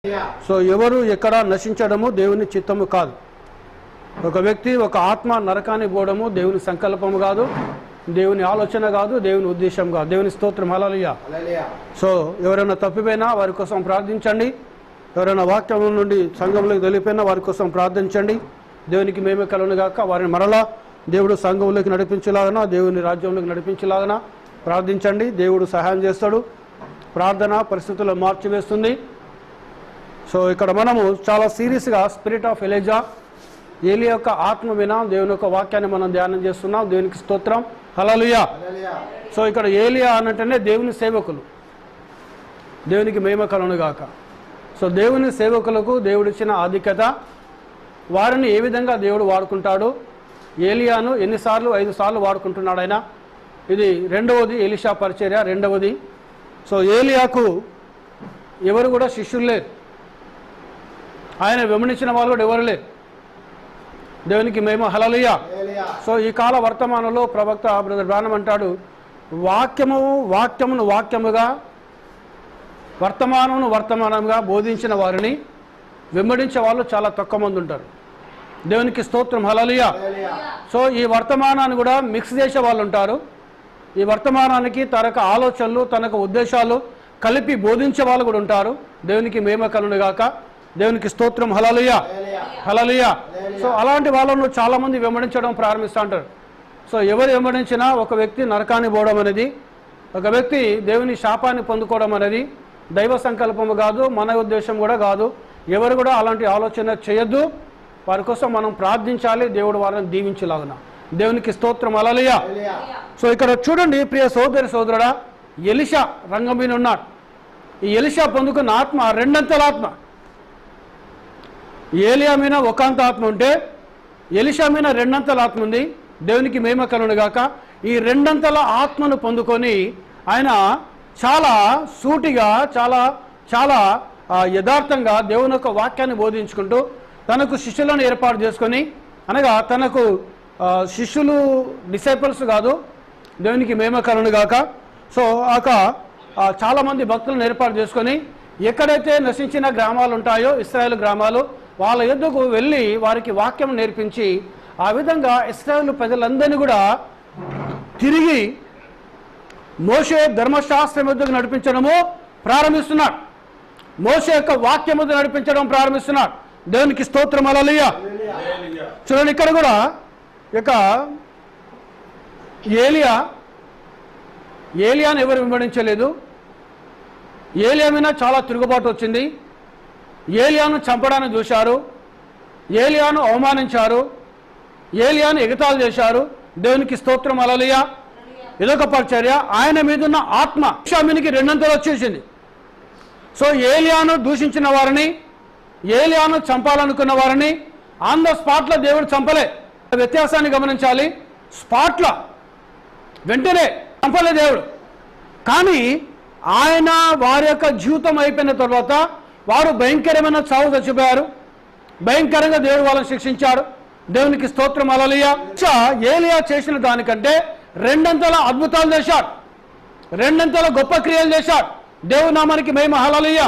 So ఎవరు ఎక్కడ నశించడము దేవుని చిత్తము కాదు. ఒక వ్యక్తి ఒక ఆత్మ నరకానికి పోవడము దేవుని సంకల్పము కాదు, దేవుని ఆలోచన కాదు, దేవుని ఉద్దేశం కాదు. దేవుని స్తోత్రం. హల్లెలూయా. సో ఎవరైనా తప్పిపోయినా వారి కోసం ప్రార్థించండి. ఎవరైనా వాక్యం నుండి సంఘంలోకి వెళ్ళిపోయినా వారి కోసం ప్రార్థించండి. దేవునికి మేమే కలుగును గాక. వారిని మరలా దేవుడు సంఘంలోకి నడిపించేలాగన, దేవుని రాజ్యంలోకి నడిపించేలాగన ప్రార్థించండి. దేవుడు సహాయం చేస్తాడు. ప్రార్థన పరిస్థితుల్లో మార్చివేస్తుంది. సో ఇక్కడ మనము చాలా సీరియస్గా స్పిరిట్ ఆఫ్ ఎలీజా, ఏలియా యొక్క ఆత్మ వినా దేవుని యొక్క వాక్యాన్ని మనం ధ్యానం చేస్తున్నాం. దేవునికి స్తోత్రం. హల్లెలూయా. సో ఇక్కడ ఏలియా అనంటేనే దేవుని సేవకులు. దేవునికి మహిమ కలుగును గాక. సో దేవుని సేవకులకు దేవుడిచ్చిన ఆధిక్యత, వారిని ఏ విధంగా దేవుడు వాడుకుంటాడు. ఏలియాను ఎన్నిసార్లు? 5 సార్లు వాడుకుంటున్నాడు ఆయన. ఇది రెండవది ఎలీషా పరిచర్య, రెండవది. సో ఏలియాకు ఎవరు కూడా శిష్యులు లేరు, ఆయన వెంబడించిన వాళ్ళు కూడా ఎవరు లేరు. దేవునికి మహిమ. హల్లెలూయా. సో ఈ కాల వర్తమానంలో ప్రవక్త బ్రదర్ బ్రానమ్ అంటాడు, వాక్యమును వాక్యముగా, వర్తమానమును వర్తమానంగా బోధించిన వారిని వెంబడించే వాళ్ళు చాలా తక్కువ మంది ఉంటారు. దేవునికి స్తోత్రం. హల్లెలూయా. సో ఈ వర్తమానాన్ని కూడా మిక్స్ చేసే వాళ్ళు ఉంటారు. ఈ వర్తమానానికి తనకు ఆలోచనలు, తనకు ఉద్దేశాలు కలిపి బోధించే వాళ్ళు కూడా ఉంటారు. దేవునికి మహిమ కలుగును గాక. దేవునికి స్తోత్రం. హల్లెలూయా. హల్లెలూయా. సో అలాంటి వాళ్ళను చాలా మంది వెంబడించడం ప్రారంభిస్తూ ఉంటారు. సో ఎవరు వెంబడించినా ఒక వ్యక్తి నరకాన్ని పోవడం అనేది, ఒక వ్యక్తి దేవుని శాపాన్ని పొందుకోవడం అనేది దైవ సంకల్పము కాదు, మన ఉద్దేశం కూడా కాదు. ఎవరు కూడా అలాంటి ఆలోచన చేయొద్దు. వారి కోసం మనం ప్రార్థించాలి, దేవుడు వారిని దీవించలాగున. దేవునికి స్తోత్రం. హల్లెలూయా. సో ఇక్కడ చూడండి ప్రియ సోదరి సోదరుడా, ఎలీషా రంగం మీద ఉన్నాడు. ఈ ఎలీషా పొందుకున్న ఆత్మ రెండంతల ఆత్మ. ఏలియా మీద ఒకంత ఆత్మ ఉంటే ఎలీషా మీద రెండంతల ఆత్మ ఉంది. దేవునికి మహిమ కలుగును గాక. ఈ రెండంతల ఆత్మను పొందుకొని ఆయన చాలా సూటిగా, చాలా చాలా యథార్థంగా దేవుని యొక్క వాక్యాన్ని బోధించుకుంటూ తనకు శిష్యులను ఏర్పాటు చేసుకొని, అనగా తనకు శిష్యులు డిసైపుల్స్ కాదు, దేవునికి మహిమ కలుగును గాక. సో చాలామంది భక్తులను ఏర్పాటు చేసుకొని ఎక్కడైతే నశించిన గ్రామాలు ఉంటాయో, ఇశ్రాయేలు గ్రామాలు, వాళ్ళ యొద్దకు వెళ్ళి వారికి వాక్యం నేర్పించి ఆ విధంగా ఇశ్రాయేలు ప్రజలందరినీ కూడా తిరిగి మోషే ధర్మశాస్త్రం యొద్దకు నడిపించడము ప్రారంభిస్తున్నాడు. మోషే యొక్క వాక్యం యొద్దకు నడిపించడం ప్రారంభిస్తున్నాడు. దేవునికి స్తోత్రం. హల్లెలూయా. చూడండి ఇక్కడ కూడా ఇక ఏలియాను ఎవరు వెంబడించలేదు. ఏలియా మీద చాలా తిరుగుబాటు వచ్చింది. ఏలియాను చంపడానికి చూశారు, ఏలియాను అవమానించారు, ఏలియాను ఎగతాళి చేశారు. దేవునికి స్తోత్రం. హల్లెలూయా. ఇదొక పరిచర్య. ఆయన మీద ఉన్న ఆత్మ షామినికి రెండంతలు వచ్చేసింది. సో ఏలియాను దూషించిన వారిని, ఏలియాను చంపాలనుకున్న వారిని ఆన్ ద స్పాట్లో దేవుడు చంపలే. వ్యత్యాసాన్ని గమనించాలి. స్పాట్లో వెంటనే చంపలే దేవుడు. కానీ ఆయన వారి యొక్క జీవితం అయిపోయిన తర్వాత వారు భయంకరమైన చావు చచ్చిపోయారు. భయంకరంగా దేవుడు వాళ్ళని శిక్షించాడు. దేవునికి స్తోత్రం. హల్లెలూయా. ఏలియా చేసిన దానికంటే రెండంతల అద్భుతాలు చేశాడు, రెండంతల గొప్ప క్రియలు చేశాడు. దేవుని నామానికి మహిమ. హల్లెలూయా.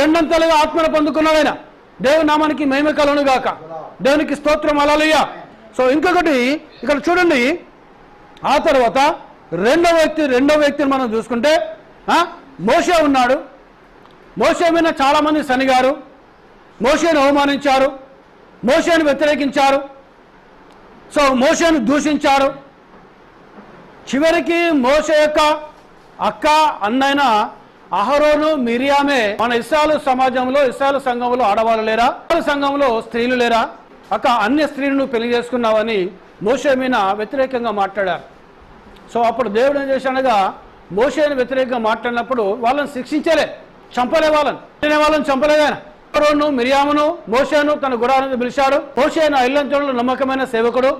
రెండంతలుగా ఆత్మను పొందుకున్నాడు ఆయన. దేవుని నామానికి మహిమ కలుగును గాక. దేవునికి స్తోత్రం. హల్లెలూయా. సో ఇంకొకటి ఇక్కడ చూడండి, ఆ తర్వాత రెండో వ్యక్తిని మనం చూసుకుంటే మోషే ఉన్నాడు. మోషే మీద చాలామంది సనిగారు, మోషేను అవమానించారు, మోషేను వ్యతిరేకించారు, సో మోషేను దూషించారు. చివరికి మోషే యొక్క అక్క అన్నైన అహరోను మిరియామే మన ఇశ్రాయేలు సమాజంలో, ఇశ్రాయేలు సంఘంలో ఆడవాళ్ళు లేరా, సంఘంలో స్త్రీలు లేరా, అక్క అన్య స్త్రీలను పెళ్లి చేసుకున్నావని మోషే మీద వ్యతిరేకంగా మాట్లాడారు. సో అప్పుడు దేవుడు ఏం చేశాడనగా, మోషేను వ్యతిరేకంగా మాట్లాడినప్పుడు వాళ్ళని శిక్షించలే, చంపలే, వాళ్ళని చంపలేదు ఆయన. అహరోను మిరియామును మోషేను తన గుడారానికి పిలిచాడు. మోషే నా ఇల్లంచంలో నమ్మకమైన సేవకుడు,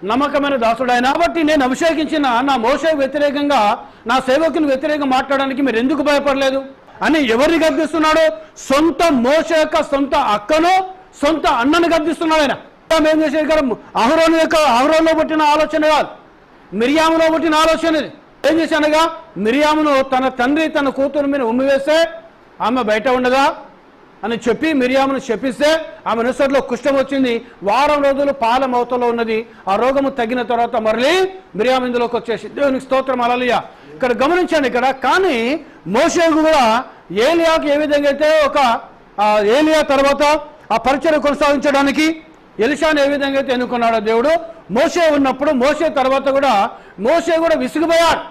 నమ్మకమైన దాసుడు ఆయన. కాబట్టి నేను అభిషేకించిన నా మోషే వ్యతిరేకంగా, నా సేవకుని వ్యతిరేకంగా మాట్లాడడానికి మీరు ఎందుకు భయపడలేదు అని ఎవరిని గద్దిస్తున్నాడు? సొంత మోషే యొక్క సొంత అక్కను, సొంత అన్నను గద్దిస్తున్నాడు ఆయన. ఏం చేసేది కదా, అహరోనులో పుట్టిన ఆలోచన కాదు, మిరియాములో పుట్టిన ఆలోచన ఇది. ఏం చేశానగా, మిరియామును తన తండ్రి తన కూతురు మీద ఉమ్మివేస్తే ఆమె బయట ఉండగా అని చెప్పి మిరియామును శపిస్తే ఆమె నొసట్లో కుష్ఠం వచ్చింది. వారం రోజులు పాల మౌతలో ఉన్నది. ఆ రోగము తగ్గిన తర్వాత మరలి మిరియాము ఇందులోకి వచ్చేసి. దేవునికి స్తోత్రం, హల్లెలూయా. ఇక్కడ గమనించండి, ఇక్కడ కానీ మోషేకు కూడా ఏలియాకు ఏ విధంగా అయితే ఏలియా తర్వాత ఆ పరిచయం కొనసాగించడానికి ఎలీషాను ఏ విధంగా అయితే ఎన్నుకున్నాడో దేవుడు, మోషే ఉన్నప్పుడు మోషే తర్వాత కూడా మోషే కూడా విసిగిపోయాడు.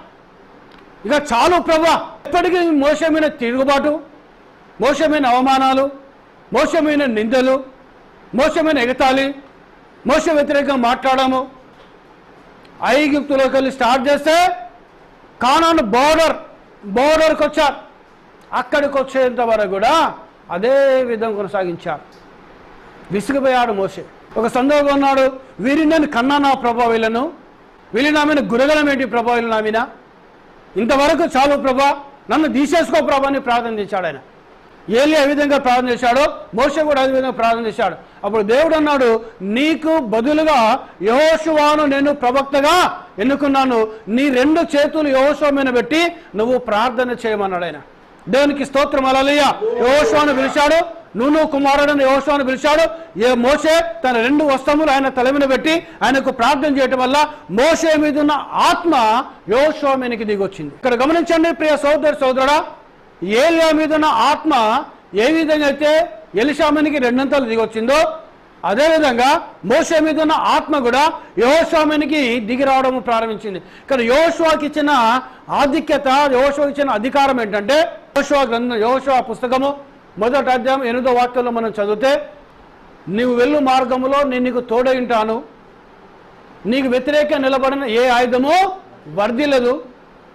ఇక చాలు ప్రభువా, ఎప్పటికీ మోషే మీద తిరుగుబాటు, మోషే మీద అవమానాలు, మోషే మీద నిందలు, మోషే మీద ఎగతాళి, మోషే వ్యతిరేకంగా మాట్లాడము. ఐగుప్తులోకి వెళ్ళి స్టార్ట్ చేస్తే కానాను బోర్డర్కి వచ్చారు. అక్కడికి వచ్చేంత వరకు కూడా అదే విధంగా కొనసాగించారు. విసిగిపోయాడు మోషే. ఒక సందర్భం ఉన్నాడు, వీరిని నేను కన్నా నా ప్రభా, వీళ్ళు నా మీద గురగలం ఏంటి ప్రభా, వీళ్ళు నా మీద ఇంతవరకు చాలు ప్రభా, నన్ను తీసేసుకో ప్రభా అని ప్రార్థన చేశాడు ఆయన. ఏలియా ఏ విధంగా ప్రార్థన చేశాడో మోషే కూడా అదే విధంగా ప్రార్థన చేశాడు. అప్పుడు దేవుడు అన్నాడు, నీకు బదులుగా యెహోషువను నేను ప్రవక్తగా ఎన్నుకున్నాను, నీ 2 చేతులు యెహోషువ మీద పెట్టి నువ్వు ప్రార్థన చేయమన్నాడు ఆయన. దేవునికి స్తోత్రం, హల్లెలూయా. యెహోషువను పిలిచాడు, నూను కుమారుడని యెహోషువను పిలిచాడు. మోషే తన 2 వస్త్రములు ఆయన తల మీద పెట్టి ఆయనకు ప్రార్థన చేయటం వల్ల మోషే మీద ఉన్న ఆత్మ యెహోషువ మీదకి దిగొచ్చింది. ఇక్కడ గమనించండి ప్రియ సోదరుడా, ఏలియా మీద ఉన్న ఆత్మ ఏ విధంగా అయితే ఎలీషా మీదకి 2 అంతలు దిగొచ్చిందో, అదేవిధంగా మోషే మీద ఉన్న ఆత్మ కూడా యెహోషువ మీదకి దిగి రావడం ప్రారంభించింది. కానీ యెహోషువకి ఇచ్చిన ఆధిక్యత, యెహోషువకి ఇచ్చిన అధికారం ఏంటంటే, యెహోషువ పుస్తకము 1వ అధ్యాయం 8వ వాక్యంలో మనం చదివితే, నీవు వెళ్ళు మార్గములో నేను నీకు తోడై ఉంటాను, నీకు వ్యతిరేకంగా నిలబడిన ఏ ఆయుధము వర్ధిల్లదు,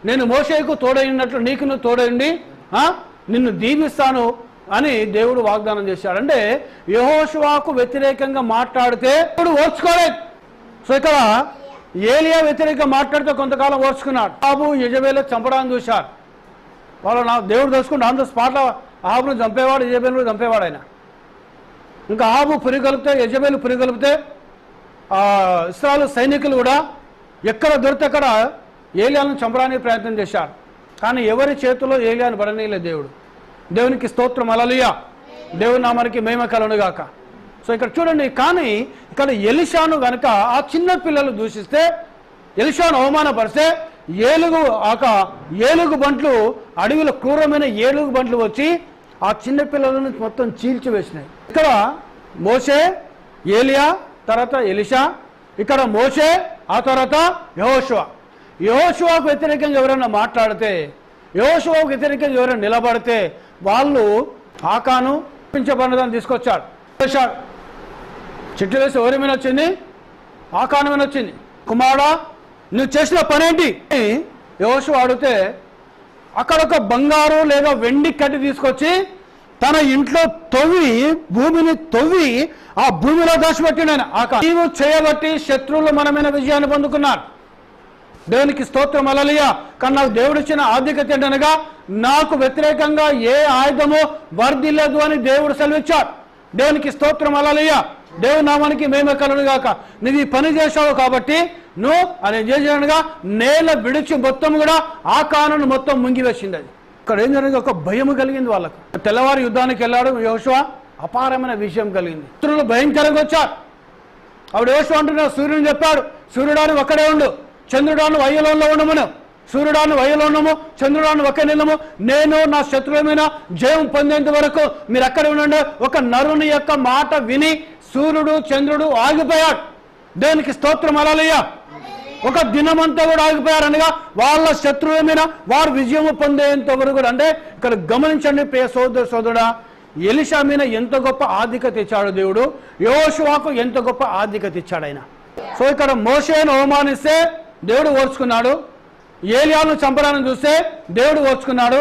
నేను మోషేకు తోడైనట్లు నీకు నువ్వు తోడైండి నిన్ను దీవిస్తాను అని దేవుడు వాగ్దానం చేశాడు. అంటే యెహోషువకు వ్యతిరేకంగా మాట్లాడితే దేవుడు ఓర్చుకోలేదు. సో ఇక్కడ ఏలియా వ్యతిరేకంగా మాట్లాడితే కొంతకాలం ఓర్చుకున్నాడు. ఆహాబు యెజబెలు చంపడానికి చూశారు. వాళ్ళు దేవుడు తెలుసుకుంటే ఆన్ ద స్పాట్లో ఆహాబును చంపేవాడు, యెజబెలును చంపేవాడు ఆయన. ఇంకా ఆహాబు పురిగొలిపితే, యెజబెలు పురిగొలిపితే ఇశ్రాయేలు సైనికులు కూడా ఎక్కడ దొరికితే అక్కడ ఏలియాను చంపడానికి ప్రయత్నం చేశారు. కానీ ఎవరి చేతిలో ఏలియాను పడనీయలేదు దేవుడు. దేవునికి స్తోత్రం, హల్లెలూయా. దేవుని నామానికి మహిమ కలుగును గాక. సో ఇక్కడ చూడండి, కానీ ఇక్కడ ఎలీషాను గనక ఆ చిన్న పిల్లలు దూషిస్తే, ఎలీషాను అవమానపరిస్తే ఏలుగు బంట్లు, అడవిలో క్రూరమైన ఏలుగు బంట్లు వచ్చి ఆ చిన్న పిల్లలను మొత్తం చీల్చివేసినాయి. ఇక్కడ మోషే, ఏలియా, తర్వాత ఎలీషా, ఇక్కడ మోషే, ఆ తర్వాత యెహోషువకు వ్యతిరేకంగా ఎవరైనా మాట్లాడితే, యెహోషువకు వ్యతిరేకంగా ఎవరైనా నిలబడితే వాళ్ళు ఆకాను పించబడినదాన్ని తీసుకొచ్చాడు. చెట్టు వేసి ఎవరి మీద వచ్చింది? ఆకాను మీద వచ్చింది. కుమారుడా, నువ్వు చేసిన పనేంటి? యెహోషువ అడిగితే అక్కడ ఒక బంగారు లేదా వెండి కట్టి తీసుకొచ్చి తన ఇంట్లో భూమిని తవ్వి ఆ భూమిలో దాచిపెట్టిన నీవు చేయబట్టి శత్రువులు మన మీద విజయాన్ని పొందుకున్నారు. దేవునికి స్తోత్రం, హల్లెలూయా. కానీ నాకు దేవుడు ఇచ్చిన ఆధిక్యత ఏంటనగా, నాకు వ్యతిరేకంగా ఏ ఆయుధమో వర్ధిల్లదు అని దేవుడు సెలవిచ్చాడు. దేవునికి స్తోత్రం, హల్లెలూయా. దేవుని నామానికి మహిమ కలుగును గాక. నువ్వు ఈ పని చేశావు కాబట్టి నువ్వు అని చేసినగా నేల విడిచి మొత్తం కూడా ఆ కానును మొత్తం ముంగివేసింది. అది ఇక్కడ ఏం జరిగింది? ఒక భయం కలిగింది వాళ్ళకు. తెల్లవారు యుద్ధానికి వెళ్ళాడు యెహోషువ, అపారమైన విషయం కలిగింది. శత్రువులు భయంకరంగా వచ్చారు. అప్పుడు యెహోషువ అంటున్నాడు, సూర్యుని చెప్పాడు, సూర్యుడాను ఒక్కడే ఉండు, చంద్రుడాను వయ్యలోనలో ఉండమను, సూర్యుడాను వయ్యలో ఉండము, చంద్రుడాను ఒకే నిలము, నేను నా శత్రువుల మీద జయం పొందేంత వరకు మీరు అక్కడే ఉండండి. ఒక నరుని యొక్క మాట విని సూర్యుడు చంద్రుడు ఆగిపోయాడు. దేవునికి స్తోత్రం, హల్లెలూయా. ఒక దినమంతా కూడా ఆగిపోయారు అనగా వాళ్ళ శత్రువుల మీద వారు విజయం పొందేంత వరకు కూడా. అంటే ఇక్కడ గమనించండి ప్రియ సోదరుడా, ఎలీషా మీద ఎంత గొప్ప ఆధిక్యత ఇచ్చాడు దేవుడు, యెహోషువకు ఎంత గొప్ప ఆధిక్యత ఇచ్చాడు ఆయన. సో ఇక్కడ మోషేను అవమానిస్తే దేవుడు ఓర్చుకున్నాడు, ఏలియాను చంపడాన్ని చూస్తే దేవుడు ఓర్చుకున్నాడు,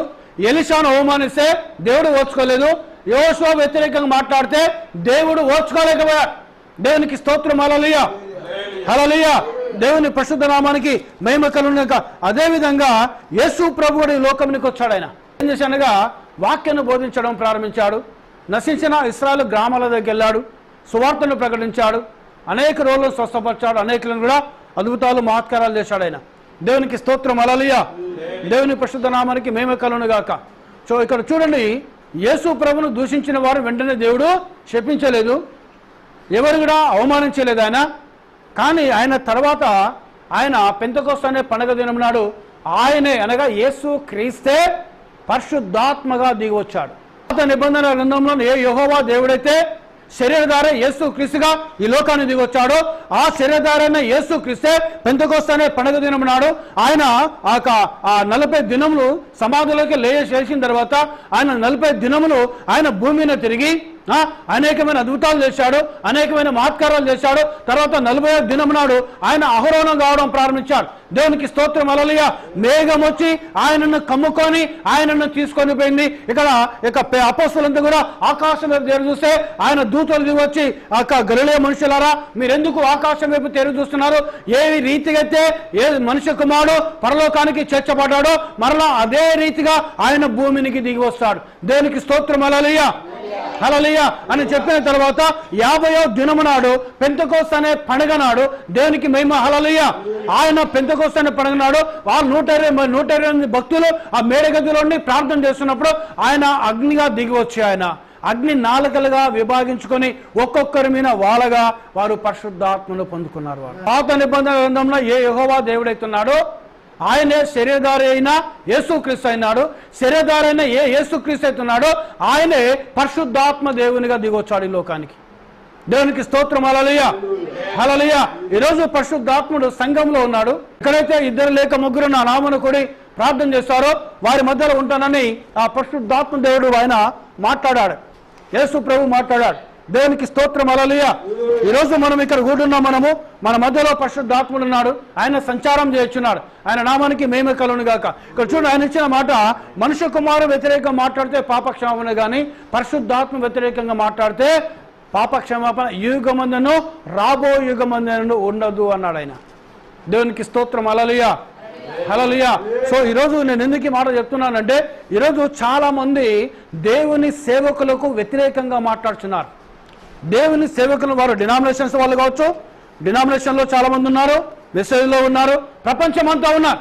ఎలీషాను అవమానిస్తే దేవుడు ఓర్చుకోలేదు, యెహోషువ వ్యతిరేకంగా మాట్లాడితే దేవుడు ఓర్చుకోలేకపోయాడు. దేవునికి స్తోత్రం, హల్లెలూయా, హల్లెలూయా. దేవుని పరిశుద్ధ నామానికి మహిమ కలుగును గాక. అదేవిధంగా యేసు ప్రభువుడు ఈ లోకంలోకి వచ్చాడు. ఆయన ఏం చేశానగా వాక్యాన్ని బోధించడం ప్రారంభించాడు. నశించిన ఇశ్రాయేలు గ్రామాల దగ్గరికి వెళ్ళాడు, సువార్తను ప్రకటించాడు, అనేక రోగులను స్వస్థపరిచాడు, అనేకులను కూడా అద్భుతాలు మహత్కారాలు చేశాడు ఆయన. దేవునికి స్తోత్రం, హల్లెలూయా. దేవుని పరిశుద్ధ నామానికి మహిమ కలుగును గాక. సో ఇక్కడ చూడండి, యేసు ప్రభును దూషించిన వారు వెంటనే దేవుడు శపించలేదు, ఎవరు కూడా అవమానించలేదు ఆయన. కానీ ఆయన తర్వాత ఆయన పెంతెకొస్తు అనే పండగ దినం నాడు ఆయనే అనగా యేసు క్రీస్తే పరిశుద్ధాత్మగా దిగి వచ్చాడు. పాత నిబంధన గ్రంథంలో ఏ యెహోవా దేవుడైతే శరీరధార యేసు క్రీస్తుగా ఈ లోకాన్ని దిగి వచ్చాడో ఆ శరీరధారైన యేసు క్రీస్తే పెంతెకొస్తు అనే పండగ దినం నాడు ఆయన ఆ 40 దినములు సమాధిలోకి చేసిన తర్వాత ఆయన 40 దినములు ఆయన భూమి మీద తిరిగి అనేకమైన అద్భుతాలు చేశాడు, అనేకమైన మహత్కారాలు చేశాడు. తర్వాత 40వ దినం నాడు ఆయన ఆరోహణం కావడం ప్రారంభించాడు. దేవునికి స్తోత్రం. హల్లెలూయా. మేఘం వచ్చి ఆయనను కమ్ముకొని ఆయనను తీసుకొని పోయింది. ఇక అపోస్తలులంతా కూడా ఆకాశం వైపు తెరు చూస్తే ఆయన దూతలు దిగి వచ్చి గలిలయ మనుషులారా మీరెందుకు ఆకాశం వైపు తెరు చూస్తున్నారు? ఏ రీతిగా అయితే ఏ మనుష్య కుమారుడు పరలోకానికి చేర్చబడ్డాడో మరలా అదే రీతిగా ఆయన భూమినికి దిగి వస్తాడు. దేవునికి స్తోత్రం. హల్లెలూయా హల్లెలూయా అని చెప్పిన తర్వాత 50వ దినము నాడు పెంతెకొస్తు అనే పండుగ నాడు దేవునికి మహిమ. హల్లెలూయా. ఆయన పెంతెకొస్తు అనే పండుగ నాడు వాళ్ళు 120 భక్తులు ఆ మేడగదిలోని ప్రార్థన చేస్తున్నప్పుడు ఆయన అగ్నిగా దిగి వచ్చి ఆయన అగ్ని నాలుకలుగా విభాగించుకొని ఒక్కొక్కరి మీద వాళ్ళగా వారు పరిశుద్ధాత్మను పొందుకున్నారు. వారు పాత నిబంధన గ్రంథంలో ఏ యెహోవా దేవుడైతున్నాడో ఆయనే శరీరధారి అయిన యేసుక్రీస్తు అయినాడు. శరీరధారి అయిన ఏ యేసుక్రీస్తు అవుతున్నాడో ఆయనే పరిశుద్ధాత్మ దేవునిగా దిగొచ్చాడు ఈ లోకానికి. దేవునికి స్తోత్రం. హల్లెలూయా హల్లెలూయా. ఈరోజు పరిశుద్ధాత్ముడు సంఘంలో ఉన్నాడు. ఎక్కడైతే 2 లేక 3 నా నామమున కూడి ప్రార్థన చేస్తారో వారి మధ్యలో ఉంటానని ఆ పరిశుద్ధాత్మ దేవుడు ఆయన మాట్లాడాడు. యేసు ప్రభు మాట్లాడాడు. దేవునికి స్తోత్రం. హల్లెలూయా. ఈరోజు మనం ఇక్కడ కూడున్నాం. మన మధ్యలో పరిశుద్ధాత్ముడు ఉన్నాడు. ఆయన సంచారం చేస్తున్నాడు. ఆయన నామానికి మహిమ కలుగును గాక. ఇక్కడ చూడండి, ఆయన ఇచ్చిన మాట మనుష్య కుమారు వ్యతిరేకంగా మాట్లాడితే పాపక్షమాపణ, కానీ పరిశుద్ధాత్మ వ్యతిరేకంగా మాట్లాడితే పాపక్షమాపణ యుగమందును రాబో యుగమందును ఉండదు అన్నాడు ఆయన. దేవునికి స్తోత్రం. హల్లెలూయా హల్లెలూయా. సో ఈరోజు నేను ఎందుకు మాట చెప్తున్నానంటే ఈరోజు చాలా మంది దేవుని సేవకులకు వ్యతిరేకంగా మాట్లాడుతున్నారు. దేవుని సేవకులు వారు డినామినేషన్స్ వాళ్ళు కావచ్చు, డినామినేషన్లో చాలా మంది ఉన్నారు, మెసేజ్లో ఉన్నారు, ప్రపంచమంతా ఉన్నారు.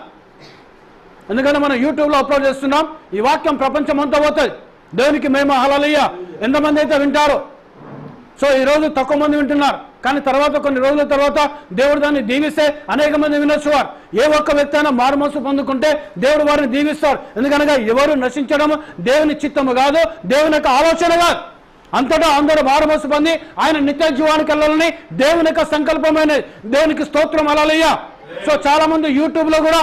ఎందుకంటే మనం యూట్యూబ్లో అప్లోడ్ చేస్తున్నాం. ఈ వాక్యం ప్రపంచమంతా పోతుంది. దేవునికి మేము హల్లెలూయా. ఎంతమంది అయితే వింటారో. సో ఈరోజు తక్కువ మంది వింటున్నారు, కానీ తర్వాత కొన్ని రోజుల తర్వాత దేవుడు దాన్ని దీవిస్తే అనేక మంది వినొచ్చు. వారు ఏ ఒక్క వ్యక్తి అయినా మారు మనసు పొందుకుంటే దేవుడు వారిని దీవిస్తాడు. ఎందుకనగా ఎవరు నశించడం దేవుని చిత్తము కాదు, దేవుని యొక్క ఆలోచన కాదు. అంతటా అందరూ మారు మనసు పొంది ఆయన నిత్య జీవానికి వెళ్ళాలని దేవుని యొక్క సంకల్పమైనది. దేవునికి స్తోత్రం. హల్లెలూయా. సో చాలా మంది యూట్యూబ్ లో కూడా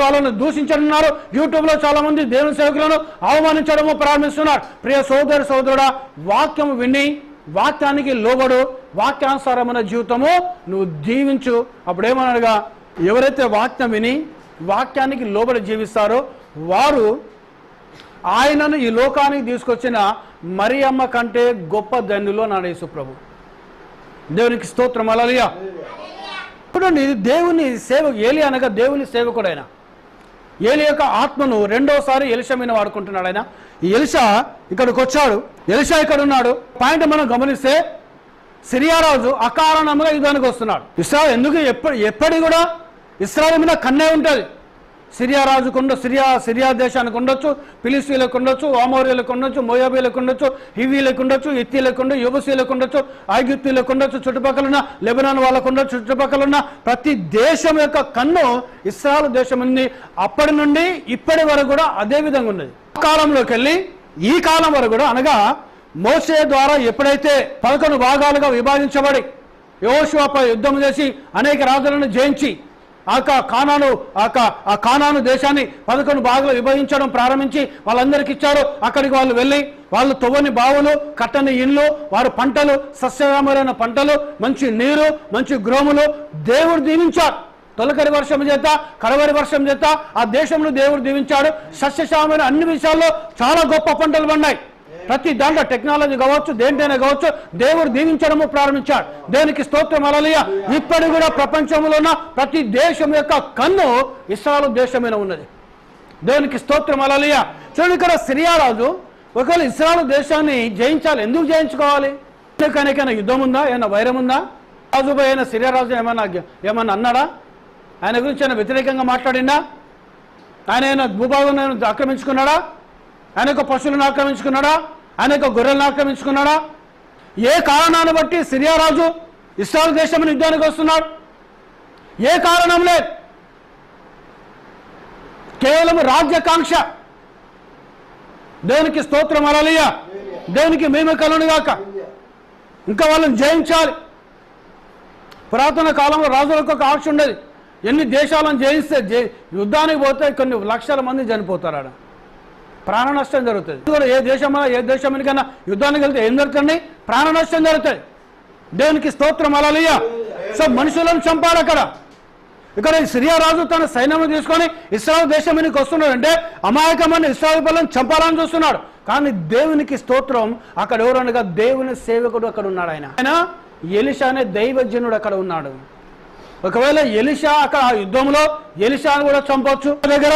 వాళ్ళని దూషించనున్నారు. యూట్యూబ్ లో చాలా మంది దేవుని సేవకులను అవమానించడము ప్రారంభిస్తున్నారు. ప్రియ సోదరుడా, వాక్యం విని వాక్యానికి లోబడు, వాక్యానుసారమైన జీవితము నువ్వు జీవించు. అప్పుడేమనగా ఎవరైతే వాక్యం విని వాక్యానికి లోబడి జీవిస్తారో వారు ఆయనను ఈ లోకానికి తీసుకొచ్చిన మరియమ్మ కంటే గొప్ప ధన్యులు అన్నాడు యేసు ప్రభు. దేవునికి స్తోత్రం. హల్లెలూయా. చూడండి, దేవుని ఏలి అనగా దేవుని సేవకుడైన ఏలి యొక్క ఆత్మను రెండోసారి ఎలీషా మీద వాడుకుంటున్నాడు ఆయన. ఈ ఎలీషా ఇక్కడికి వచ్చాడు. ఎలీషా ఇక్కడ ఉన్నాడు. పాయింట్ మనం గమనిస్తే సిరియా రాజు అకారణంగా యుద్ధానికి వస్తున్నాడు. ఇస్రాయల్ ఎందుకు ఎప్పటి కూడా ఇస్రాయల్ మీద కన్నే ఉంటుంది. సిరియా రాజుకు సిరియా దేశానికి ఉండొచ్చు, ఫిలిస్తీన్లకు ఉండొచ్చు, అమోరీలకు ఉండొచ్చు, మోయాబీలకు ఉండొచ్చు, హివీలకు ఉండొచ్చు, ఇత్తీలకు ఉండొచ్చు, యెబూసీలకు ఉండొచ్చు, ఐగుప్తీలకు ఉండొచ్చు, చుట్టుపక్కల ఉన్న లెబనాన్ వాళ్ళకు ఉండొచ్చు, చుట్టుపక్కల ఉన్న ప్రతి దేశం యొక్క కన్ను ఇస్రాయల్ దేశం ఉంది. అప్పటి నుండి ఇప్పటి వరకు కూడా అదే విధంగా ఉన్నది. కాలంలోకి వెళ్ళి ఈ కాలం వరకు కూడా, అనగా మోసే ద్వారా ఎప్పుడైతే 11 భాగాలుగా విభజించబడి యెహోషువపై యుద్ధం చేసి అనేక రాజులను జయించి కానాను దేశాన్ని 11 భాగాలు విభజించడం ప్రారంభించి వాళ్ళందరికీ ఇచ్చారు. అక్కడికి వాళ్ళు వెళ్ళి వాళ్ళు తవ్వని బావులు, కట్టని ఇండ్లు, వారు పంటలు, సస్యశ్యామలైన పంటలు, మంచి నీరు, మంచి గ్రోములు దేవుడు దీవించాడు. తొలకరి వర్షం చేత, కడవరి వర్షం చేత ఆ దేశంలో దేవుడు దీవించాడు. సస్యశ్యామలైన అన్ని విషయాల్లో చాలా గొప్ప పంటలు పడినాయి. ప్రతి దాంట్లో టెక్నాలజీ కావచ్చు, దేంటైనా కావచ్చు, దేవుడు దీవించడము ప్రారంభించాడు. దేవునికి స్తోత్రం. హల్లెలూయా. ఇప్పటి కూడా ప్రపంచంలో ఉన్న ప్రతి దేశం యొక్క కన్ను ఇశ్రాయేలు దేశం మీద ఉన్నది. దేవునికి స్తోత్రం. హల్లెలూయా. చూడండి, ఇక్కడ సిరియా రాజు ఒకవేళ ఇశ్రాయేలు దేశాన్ని జయించాలి. ఎందుకు జయించుకోవాలి? కనుక యుద్ధం ఉందా? ఏమైనా వైరం ఉందా? రాజుపై అయిన సిరియా రాజు ఏమన్నా అన్నాడా? ఆయన గురించి ఆయన వ్యతిరేకంగా మాట్లాడిందా? ఆయన భూభాగం ఆక్రమించుకున్నాడా? అనేక పశువులను ఆక్రమించుకున్నాడా? అనేక గొర్రెలను ఆక్రమించుకున్నాడా? ఏ కారణాన్ని బట్టి సిరియా రాజు ఇశ్రాయేలు దేశం యుద్ధానికి వస్తున్నాడు? ఏ కారణం లేదు, కేవలం రాజ్యాకాంక్ష. దేవునికి స్తోత్రం, హల్లెలూయా. దేవునికి మహిమ కలుగును గాక. ఇంకా వాళ్ళని జయించాలి. పురాతన కాలంలో రాజులకు ఒక ఆశ ఉండేది, ఎన్ని దేశాలను జయిస్తే యుద్ధానికి పోతే కొన్ని లక్షల మంది చనిపోతారు, ఆడ ప్రాణ నష్టం జరుగుతుంది. ఏ దేశంకైనా యుద్ధానికి వెళ్తే ఏం జరుగుతుంది? ప్రాణ నష్టం జరుగుతుంది. దేవునికి స్తోత్రం, హల్లెలూయా. సో మనుషులను చంపాలి అక్కడ. ఇక్కడ సిరియా రాజు తన సైన్యం తీసుకొని ఇశ్రాయేలు దేశం మీదకి వస్తున్నాడు. అంటే అమాయకమైన ఇశ్రాయేలు పిల్లలను చంపాలని చూస్తున్నాడు. కానీ దేవునికి స్తోత్రం, అక్కడ ఎవరనగా దేవుని సేవకుడు అక్కడ ఉన్నాడు. ఆయన ఎలీషా అనే దైవజనుడు అక్కడ ఉన్నాడు. ఒకవేళ ఎలీషా అక్కడ యుద్ధంలో ఎలీషాను కూడా చంపొచ్చు, దగ్గర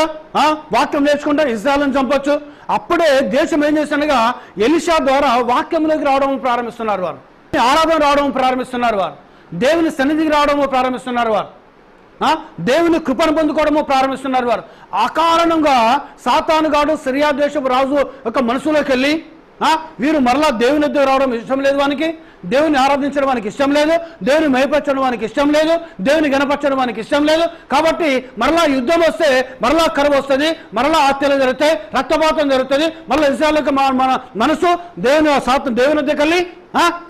వాక్యం నేర్చుకుంటే ఇజ్రాయెల్ని చంపొచ్చు. అప్పుడే దేశం ఏం చేస్తుండగా ఎలీషా ద్వారా వాక్యంలోకి రావడం ప్రారంభిస్తున్నారు వారు, ఆరాధన రావడం ప్రారంభిస్తున్నారు వారు, దేవుని సన్నిధికి రావడం ప్రారంభిస్తున్నారు వారు, దేవుని కృపను పొందుకోవడము ప్రారంభిస్తున్నారు వారు. ఆ కారణంగా సాతానుగాడు సిరియా దేశపు రాజు ఒక మనసులోకి వెళ్ళి వీరు మరలా దేవుని దగ్గర రావడం ఇష్టం లేదు, వానికి దేవుని ఆరాధించడం వానికి ఇష్టం లేదు, దేవుని మహిపరచడం వానికి ఇష్టం లేదు, దేవుని గణపరచడం వానికి ఇష్టం లేదు. కాబట్టి మరలా యుద్ధం వస్తే మరలా కరువు వస్తుంది, మరలా హత్యలు జరుగుతాయి, రక్తపాతం జరుగుతుంది. మరలా ఇశ్రాయేలుకి మన మనసు దేవుని దగ్గరికి వెళ్ళి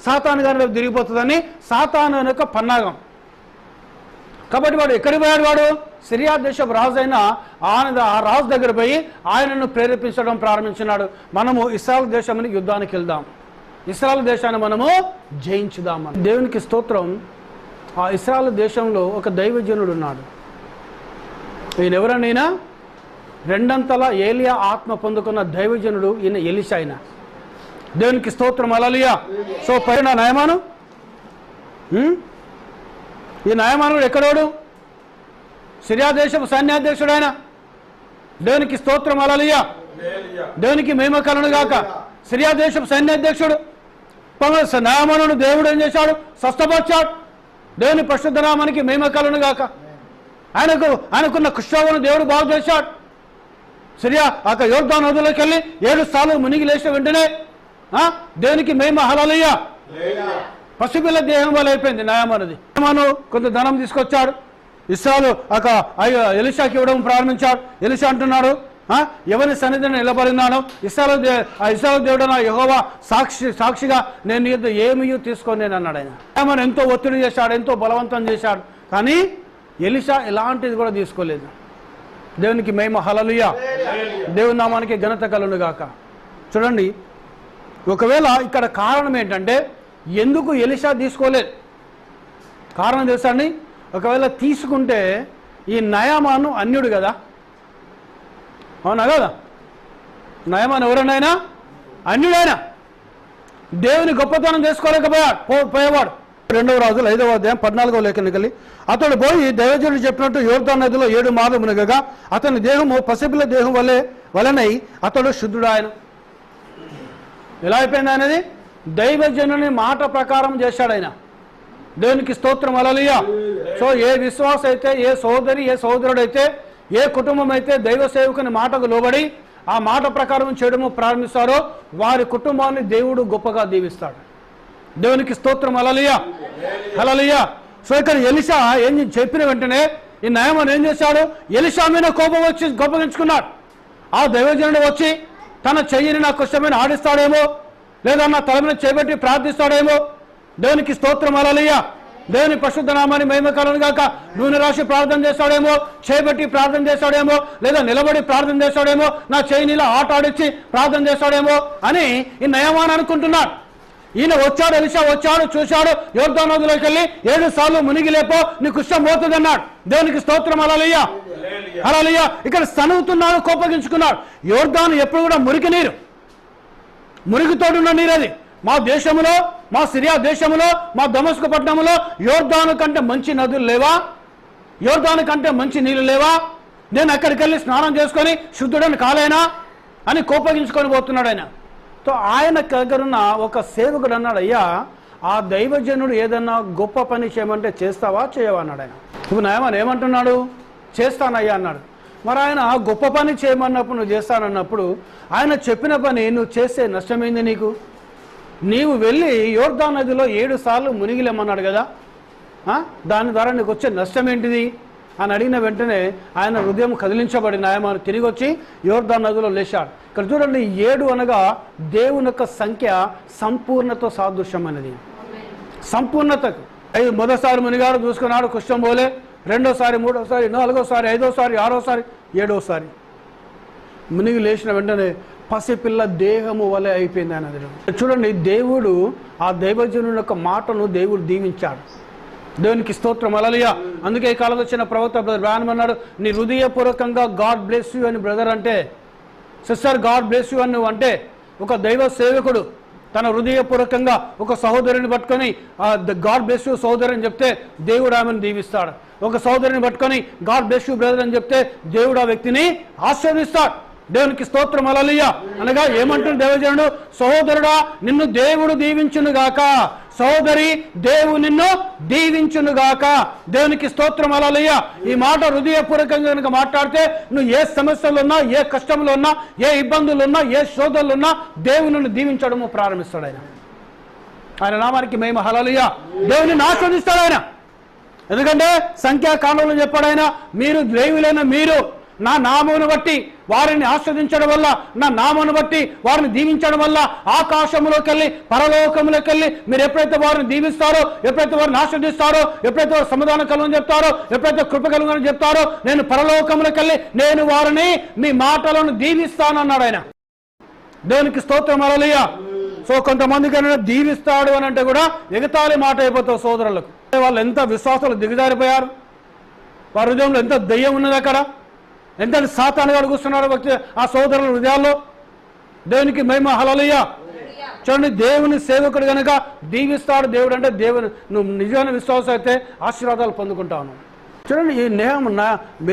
సాతాను గారి తిరిగిపోతుందని సాతాను యొక్క పన్నాగం. కాబట్టి వాడు ఎక్కడికి పోయాడు? వాడు సిరియా దేశపు రాజు అయిన ఆ రాజు దగ్గర పోయి ఆయనను ప్రేరేపించడం ప్రారంభించినాడు. మనము ఇశ్రాయేలు దేశానికి యుద్ధానికి వెళ్దాం, ఇశ్రాయేలు దేశాన్ని మనము జయించుదాం. దేవునికి స్తోత్రం. ఆ ఇశ్రాయేలు దేశంలో ఒక దైవజనుడు ఉన్నాడు. ఈయన ఎవరనైనా రెండంతల ఏలియా ఆత్మ పొందుకున్న దైవజనుడు ఈయన ఎలీషా. అయినా దేవునికి స్తోత్రం, హల్లెలూయా. సో పైన నయమాను, ఈ నయమానుడు ఎక్కడోడు? సిరియా దేశపు సైన్యాధ్యక్షుడు ఆయన. దేవునికి స్తోత్రం, హల్లెలూయా. దేవునికి మహిమ కలుగును గాక. సిరియా దేశపు సైన్యాధ్యక్షుడు నయమానుడు దేవుడు ఏం చేశాడు? స్వస్థపరిచాడు. దేవుని పరిశుద్ధ నామానికి మహిమ కలుగును గాక. ఆయనకున్న కుష్ఠరోగమును దేవుడు బాగు చేశాడు. సిరియా యోర్దాను నదిలోకి వెళ్ళి 7 సార్లు మునిగి లేచిన వెంటనే దేవునికి మహిమ, హల్లెలూయా. పసిపిల్ల దేహం వల్ల అయిపోయింది నయమానుది. నయమాను కొంత ధనం తీసుకొచ్చాడు, ఇశ్రాయేలు ఎలీషాకి ఇవ్వడం ప్రారంభించాడు. ఎలీషా అంటున్నాడు, ఎవరి సన్నిధిని నిలబడినాను, ఇశ్రాయేలు దేవుడు నా యెహోవా సాక్షిగా నేను యుద్ధ ఏమీ తీసుకొని అన్నాడు. ఆయన నయమాను ఎంతో ఒత్తిడి చేశాడు, ఎంతో బలవంతం చేశాడు. కానీ ఎలీషా ఎలాంటిది కూడా తీసుకోలేదు. దేవునికి మహిమ, హల్లెలూయా. దేవుని నామానికి ఘనత కలుగును గాక. చూడండి, ఒకవేళ ఇక్కడ కారణం ఏంటంటే ఎందుకు ఎలీషా తీసుకోలేదు? కారణం తెలుసా అండి? ఒకవేళ తీసుకుంటే ఈ నయమాను అన్యుడు కదా, అవునా కదా? నయమాను ఎవరనైనా అన్యుడైనా దేవుని గొప్పతనం చేసుకోలేకపోయేవాడు. 2వ రాజులు 5వ అధ్యాయం 14వ లేఖనానికి వెళ్ళి అతడు పోయి దైవజనుడు చెప్పినట్టు యోర్దాను నదిలో 7 మార్లు మునగగా అతని దేహము పసిపిల్ల దేహం వలనై అతడు శుద్ధుడాయన. ఎలా అయిపోయింది అనేది? దైవజనుని మాట ప్రకారం చేశాడు ఆయన. దేవునికి స్తోత్రం, హల్లెలూయా. సో ఏ విశ్వాస అయితే, ఏ సోదరుడైతే, ఏ కుటుంబం అయితే దైవ సేవకుని మాటకు లోబడి ఆ మాట ప్రకారం చేయడము ప్రారంభిస్తారో వారి కుటుంబాన్ని దేవుడు గొప్పగా దీవిస్తాడు. దేవునికి స్తోత్రం, హల్లెలూయా, హల్లెలూయా. సో ఇక్కడ ఎలీషా ఏం చెప్పిన వెంటనే ఈ నయమాను ఏం చేశాడు? ఎలీషా మీద కోపగించుకున్నాడు. ఆ దైవజనుడు వచ్చి తన చెయ్యిని నా కుష్టమైన ఆడిస్తాడేమో, లేదా నా తల మీద చేపట్టి ప్రార్థిస్తాడేమో. దేవునికి స్తోత్రం, హల్లెలూయా. దేవుని పరిశుద్ధ నామాన్ని మహిమ కలుగును గాక. నూనె రాసి ప్రార్థన చేస్తాడేమో, చేపట్టి ప్రార్థన చేస్తాడేమో, లేదా నిలబడి ప్రార్థన చేస్తాడేమో, నా చేయినిలా ఆట ఆడిచ్చి ప్రార్థన చేస్తాడేమో అని ఈ నయమాను అనుకుంటున్నాడు. ఈయన వచ్చాడు, ఎలీషా వచ్చాడు, చూశాడు, యోర్దాను నదిలోకి వెళ్ళి 7 సార్లు మునిగి లేపో, నీ కుష్ఠం పోతుంది అన్నాడు. దేవునికి స్తోత్రం, హల్లెలూయా, హల్లెలూయా. ఇక్కడ సనుగుతున్నాడు, కోపగించుకున్నాడు. యోర్దాను ఎప్పుడు కూడా మురికి నీరు, మురిగితోడున్న నీరు అది. మా దేశంలో, మా సిరియా దేశంలో, మా దమస్కు పట్టణంలో యోర్దాను కంటే మంచి నదులు లేవా? యోర్దాను కంటే మంచి నీళ్ళు లేవా? నేను అక్కడికి వెళ్ళి స్నానం చేసుకొని శుద్ధుడని కాలేనా అని కోపగించుకొని పోతున్నాడు ఆయన. సో ఆయన దగ్గరున్న ఒక సేవకుడు అన్నాడు, అయ్యా ఆ దైవజనుడు ఏదన్నా గొప్ప పని చేయమంటే చేస్తావా చేయవా అన్నాడు ఆయన. ఇప్పుడు నయమాను ఏమంటున్నాడు? చేస్తానయ్యా అన్నాడు. మరి ఆయన గొప్ప పని చేయమన్నప్పుడు నువ్వు చేస్తానన్నప్పుడు ఆయన చెప్పిన పని నువ్వు చేస్తే నష్టమైంది నీకు? నీవు వెళ్ళి యోర్దాను నదిలో 7 సార్లు మునిగిలేమన్నాడు కదా, దాని ద్వారా నీకు వచ్చే నష్టం ఏంటిది అని అడిగిన వెంటనే ఆయన హృదయం కదిలించబడిన ఆయన తిరిగి వచ్చి యోర్దాను నదిలో లేచాడు. ఇక్కడ చూడండి, 7 అనగా దేవుని యొక్క సంఖ్య సంపూర్ణతో సాదృశ్యమైనది. సంపూర్ణతకు మొదటిసారి మునిగాడు, చూసుకున్నాడు, కుష్ఠం పోలే. రెండోసారి, మూడోసారి, నాలుగోసారి, ఐదోసారి, ఆరోసారి, 7వసారి మునిగి లేచిన వెంటనే పసిపిల్ల దేహము వలె అయిపోయింది ఆయన. చూడండి, దేవుడు ఆ దైవజనుని యొక్క మాటను దేవుడు దీవించాడు. దేవునికి స్తోత్రం, హల్లెలూయా. అందుకే ఈ కాలంలో వచ్చిన ప్రవక్త బ్రదర్ బ్రాన్ అన్నాడు, నీ హృదయపూర్వకంగా గాడ్ బ్లెస్ యూ అని బ్రదర్ అంటే, సిస్టర్ గాడ్ బ్లెస్ యూ అని నువ్వు అంటే, ఒక దైవ సేవకుడు తన హృదయపూర్వకంగా ఒక సహోదరుని పట్టుకొని గాడ్ బ్లెస్ యూ సహోదరు అని చెప్తే దేవుడు ఆమెను దీవిస్తాడు. ఒక సహోదరుని పట్టుకొని గాడ్ బ్లెస్ యూ బ్రదర్ అని చెప్తే దేవుడు ఆ వ్యక్తిని ఆశీర్వదిస్తాడు. దేవునికి స్తోత్రం, హల్లెలూయా. అనగా ఏమంటుంది దైవజనుడు, సహోదరుడా నిన్ను దేవుడు దీవించునుగాక, సహోదరి దేవుడు నిన్ను దీవించునుగాక. దేవునికి స్తోత్రం, హల్లెలూయా. ఈ మాట హృదయపూర్వకంగా కనుక మాట్లాడితే నువ్వు ఏ సమస్యలు ఉన్నా, ఏ కష్టంలో ఉన్నా, ఏ ఇబ్బందులు ఉన్నా, ఏ శోధనలు ఉన్నా దేవుని నిన్ను దీవించడము ప్రారంభిస్తాడు. ఆయన నామానికి మహిమ, హల్లెలూయా. దేవుని ఆశీర్వదిస్తాడు ఆయన. ఎందుకంటే సంఖ్యాకాండంలో చెప్పాడు ఆయన, మీరు దేవులైన మీరు నా నామమును బట్టి వారిని ఆస్వాదించడం వల్ల, నా నామమును బట్టి వారిని దీవించడం వల్ల ఆకాశంలోకి వెళ్ళి పరలోకంలోకి వెళ్ళి మీరు ఎప్పుడైతే వారిని దీవిస్తారో, ఎప్పుడైతే వారిని ఆస్వాదిస్తారో, ఎప్పుడైతే వారు సమాధానం కలుగని చెప్తారో, ఎప్పుడైతే కృప కలుగని చెప్తారో, నేను పరలోకంలోకి వెళ్ళి నేను వారిని మీ మాటలను దీవిస్తాను అన్నాడు ఆయన. దేవునికి స్తోత్రం, హల్లెలూయా. సో కొంతమందికి దీవిస్తాడు అని అంటే కూడా ఎగతాళి మాట అయిపోతావు సోదరులకు. వాళ్ళు ఎంత విశ్వాసాలు దిగజారిపోయారు, వారి హృదయంలో ఎంత దయ్యం ఉన్నది, అక్కడ ఎంత సాతానుగా కూర్చున్నారు వ్యక్తి ఆ సోదరుల హృదయాల్లో. దేవునికి మహిమ, హల్లెలూయా. చూడండి, దేవుని సేవకుడు కనుక దీవిస్తాడు దేవుడు అంటే, దేవుని నువ్వు నిజమైన విశ్వాసం అయితే ఆశీర్వాదాలు పొందుకుంటాను. చూడండి, ఈ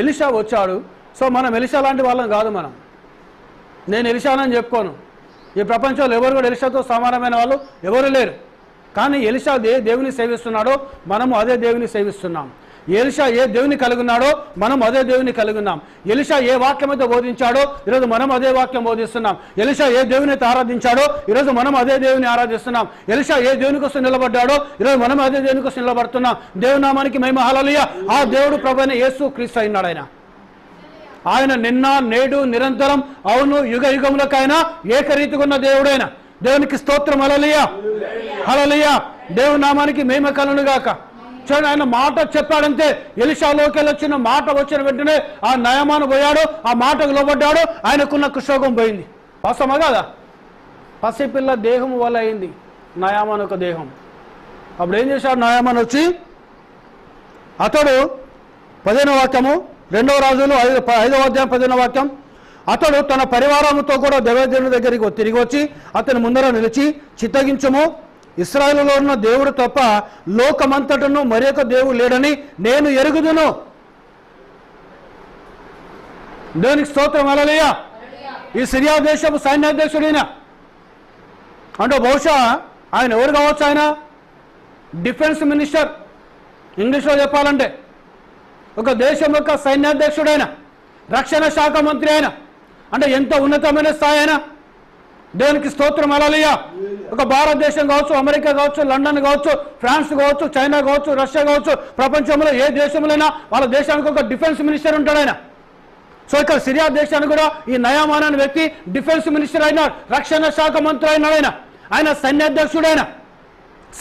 ఎలీషా వచ్చాడు. సో మనం ఎలీషా లాంటి వాళ్ళం కాదు. నేను ఎలీషానని చెప్పుకోను. ఈ ప్రపంచంలో ఎవరు కూడా ఎలీషాతో సమానమైన వాళ్ళు ఎవరు లేరు. కానీ ఎలీషా దేవుని సేవిస్తున్నాడో మనము అదే దేవుని సేవిస్తున్నాం. ఎలీషా ఏ దేవుని కలిగి ఉన్నాడో మనం అదే దేవుని కలిగి ఉన్నాం. ఎలీషా ఏ వాక్యం అయితే బోధించాడో ఈరోజు మనం అదే వాక్యం బోధిస్తున్నాం. ఎలీషా ఏ దేవుని అయితే ఆరాధించాడో ఈరోజు మనం అదే దేవుని ఆరాధిస్తున్నాం. ఎలీషా ఏ దేవుని కోసం నిలబడ్డాడో ఈరోజు మనం అదే దేవుని కోసం నిలబడుతున్నాం. దేవుని నామానికి మహిమ, హల్లెలూయా. ఆ దేవుడు ప్రభువైన యేసు క్రీస్తు అయినాడు. ఆయన నిన్న నేడు నిరంతరం అవును యుగ యుగములకైనా ఏకరీతిగా ఉన్న దేవుడైన. దేవునికి స్తోత్రం, హల్లెలూయా, హల్లెలూయా. దేవుని నామానికి మహిమ కలుగును గాక. చూడండి, ఆయన మాట చెప్పాడంతే. ఎలీషాలోకి వచ్చిన మాట వచ్చిన వెంటనే ఆ నయమాను పోయాడు, ఆ మాటకు లోబడ్డాడు, ఆయనకున్న కుష్ఠరోగం పోయింది. వాస్తవమా కాదా? పసిపిల్ల దేహం వల్ల అయింది నయమాను ఒక దేహం. అప్పుడు ఏం చేశాడు నయమాను వచ్చి, అతడు 15వ వాక్యము 2వ రాజులు 5వ అధ్యాయం 15వ వాక్యం, అతడు తన పరివారంతో కూడా దైవజనుడి దగ్గరికి తిరిగి వచ్చి అతని ముందర నిలిచి, చిత్తగించుము, ఇశ్రాయేలులో ఉన్న దేవుడు తప్ప లోకమంతటను మరొక దేవుడు లేడని నేను ఎరుగుదును. దేవునికి స్తోత్రం, హల్లెలూయా. ఈ సిరియా దేశపు సైన్యాధ్యక్షుడైన అంటే బహుశా ఆయన ఎవరు కావచ్చు? ఆయన డిఫెన్స్ మినిస్టర్, ఇంగ్లీష్లో చెప్పాలంటే ఒక దేశం యొక్క సైన్యాధ్యక్షుడైన, రక్షణ శాఖ మంత్రి అయిన, అంటే ఎంత ఉన్నతమైన స్థాయి అయినా. దేవునికి స్తోత్రం, హల్లెలూయా. ఒక భారతదేశం కావచ్చు, అమెరికా కావచ్చు, లండన్ కావచ్చు, ఫ్రాన్స్ కావచ్చు, చైనా కావచ్చు, రష్యా కావచ్చు, ప్రపంచంలో ఏ దేశంలోనైనా వాళ్ళ దేశానికి ఒక డిఫెన్స్ మినిస్టర్ ఉంటాడు ఆయన. సో ఇక్కడ సిరియా దేశానికి కూడా ఈ నయామాన్ అనే వ్యక్తి డిఫెన్స్ మినిస్టర్ అయినాడు, రక్షణ శాఖ మంత్రి అయినాడు. ఆయన సైన్యాధ్యక్షుడైన,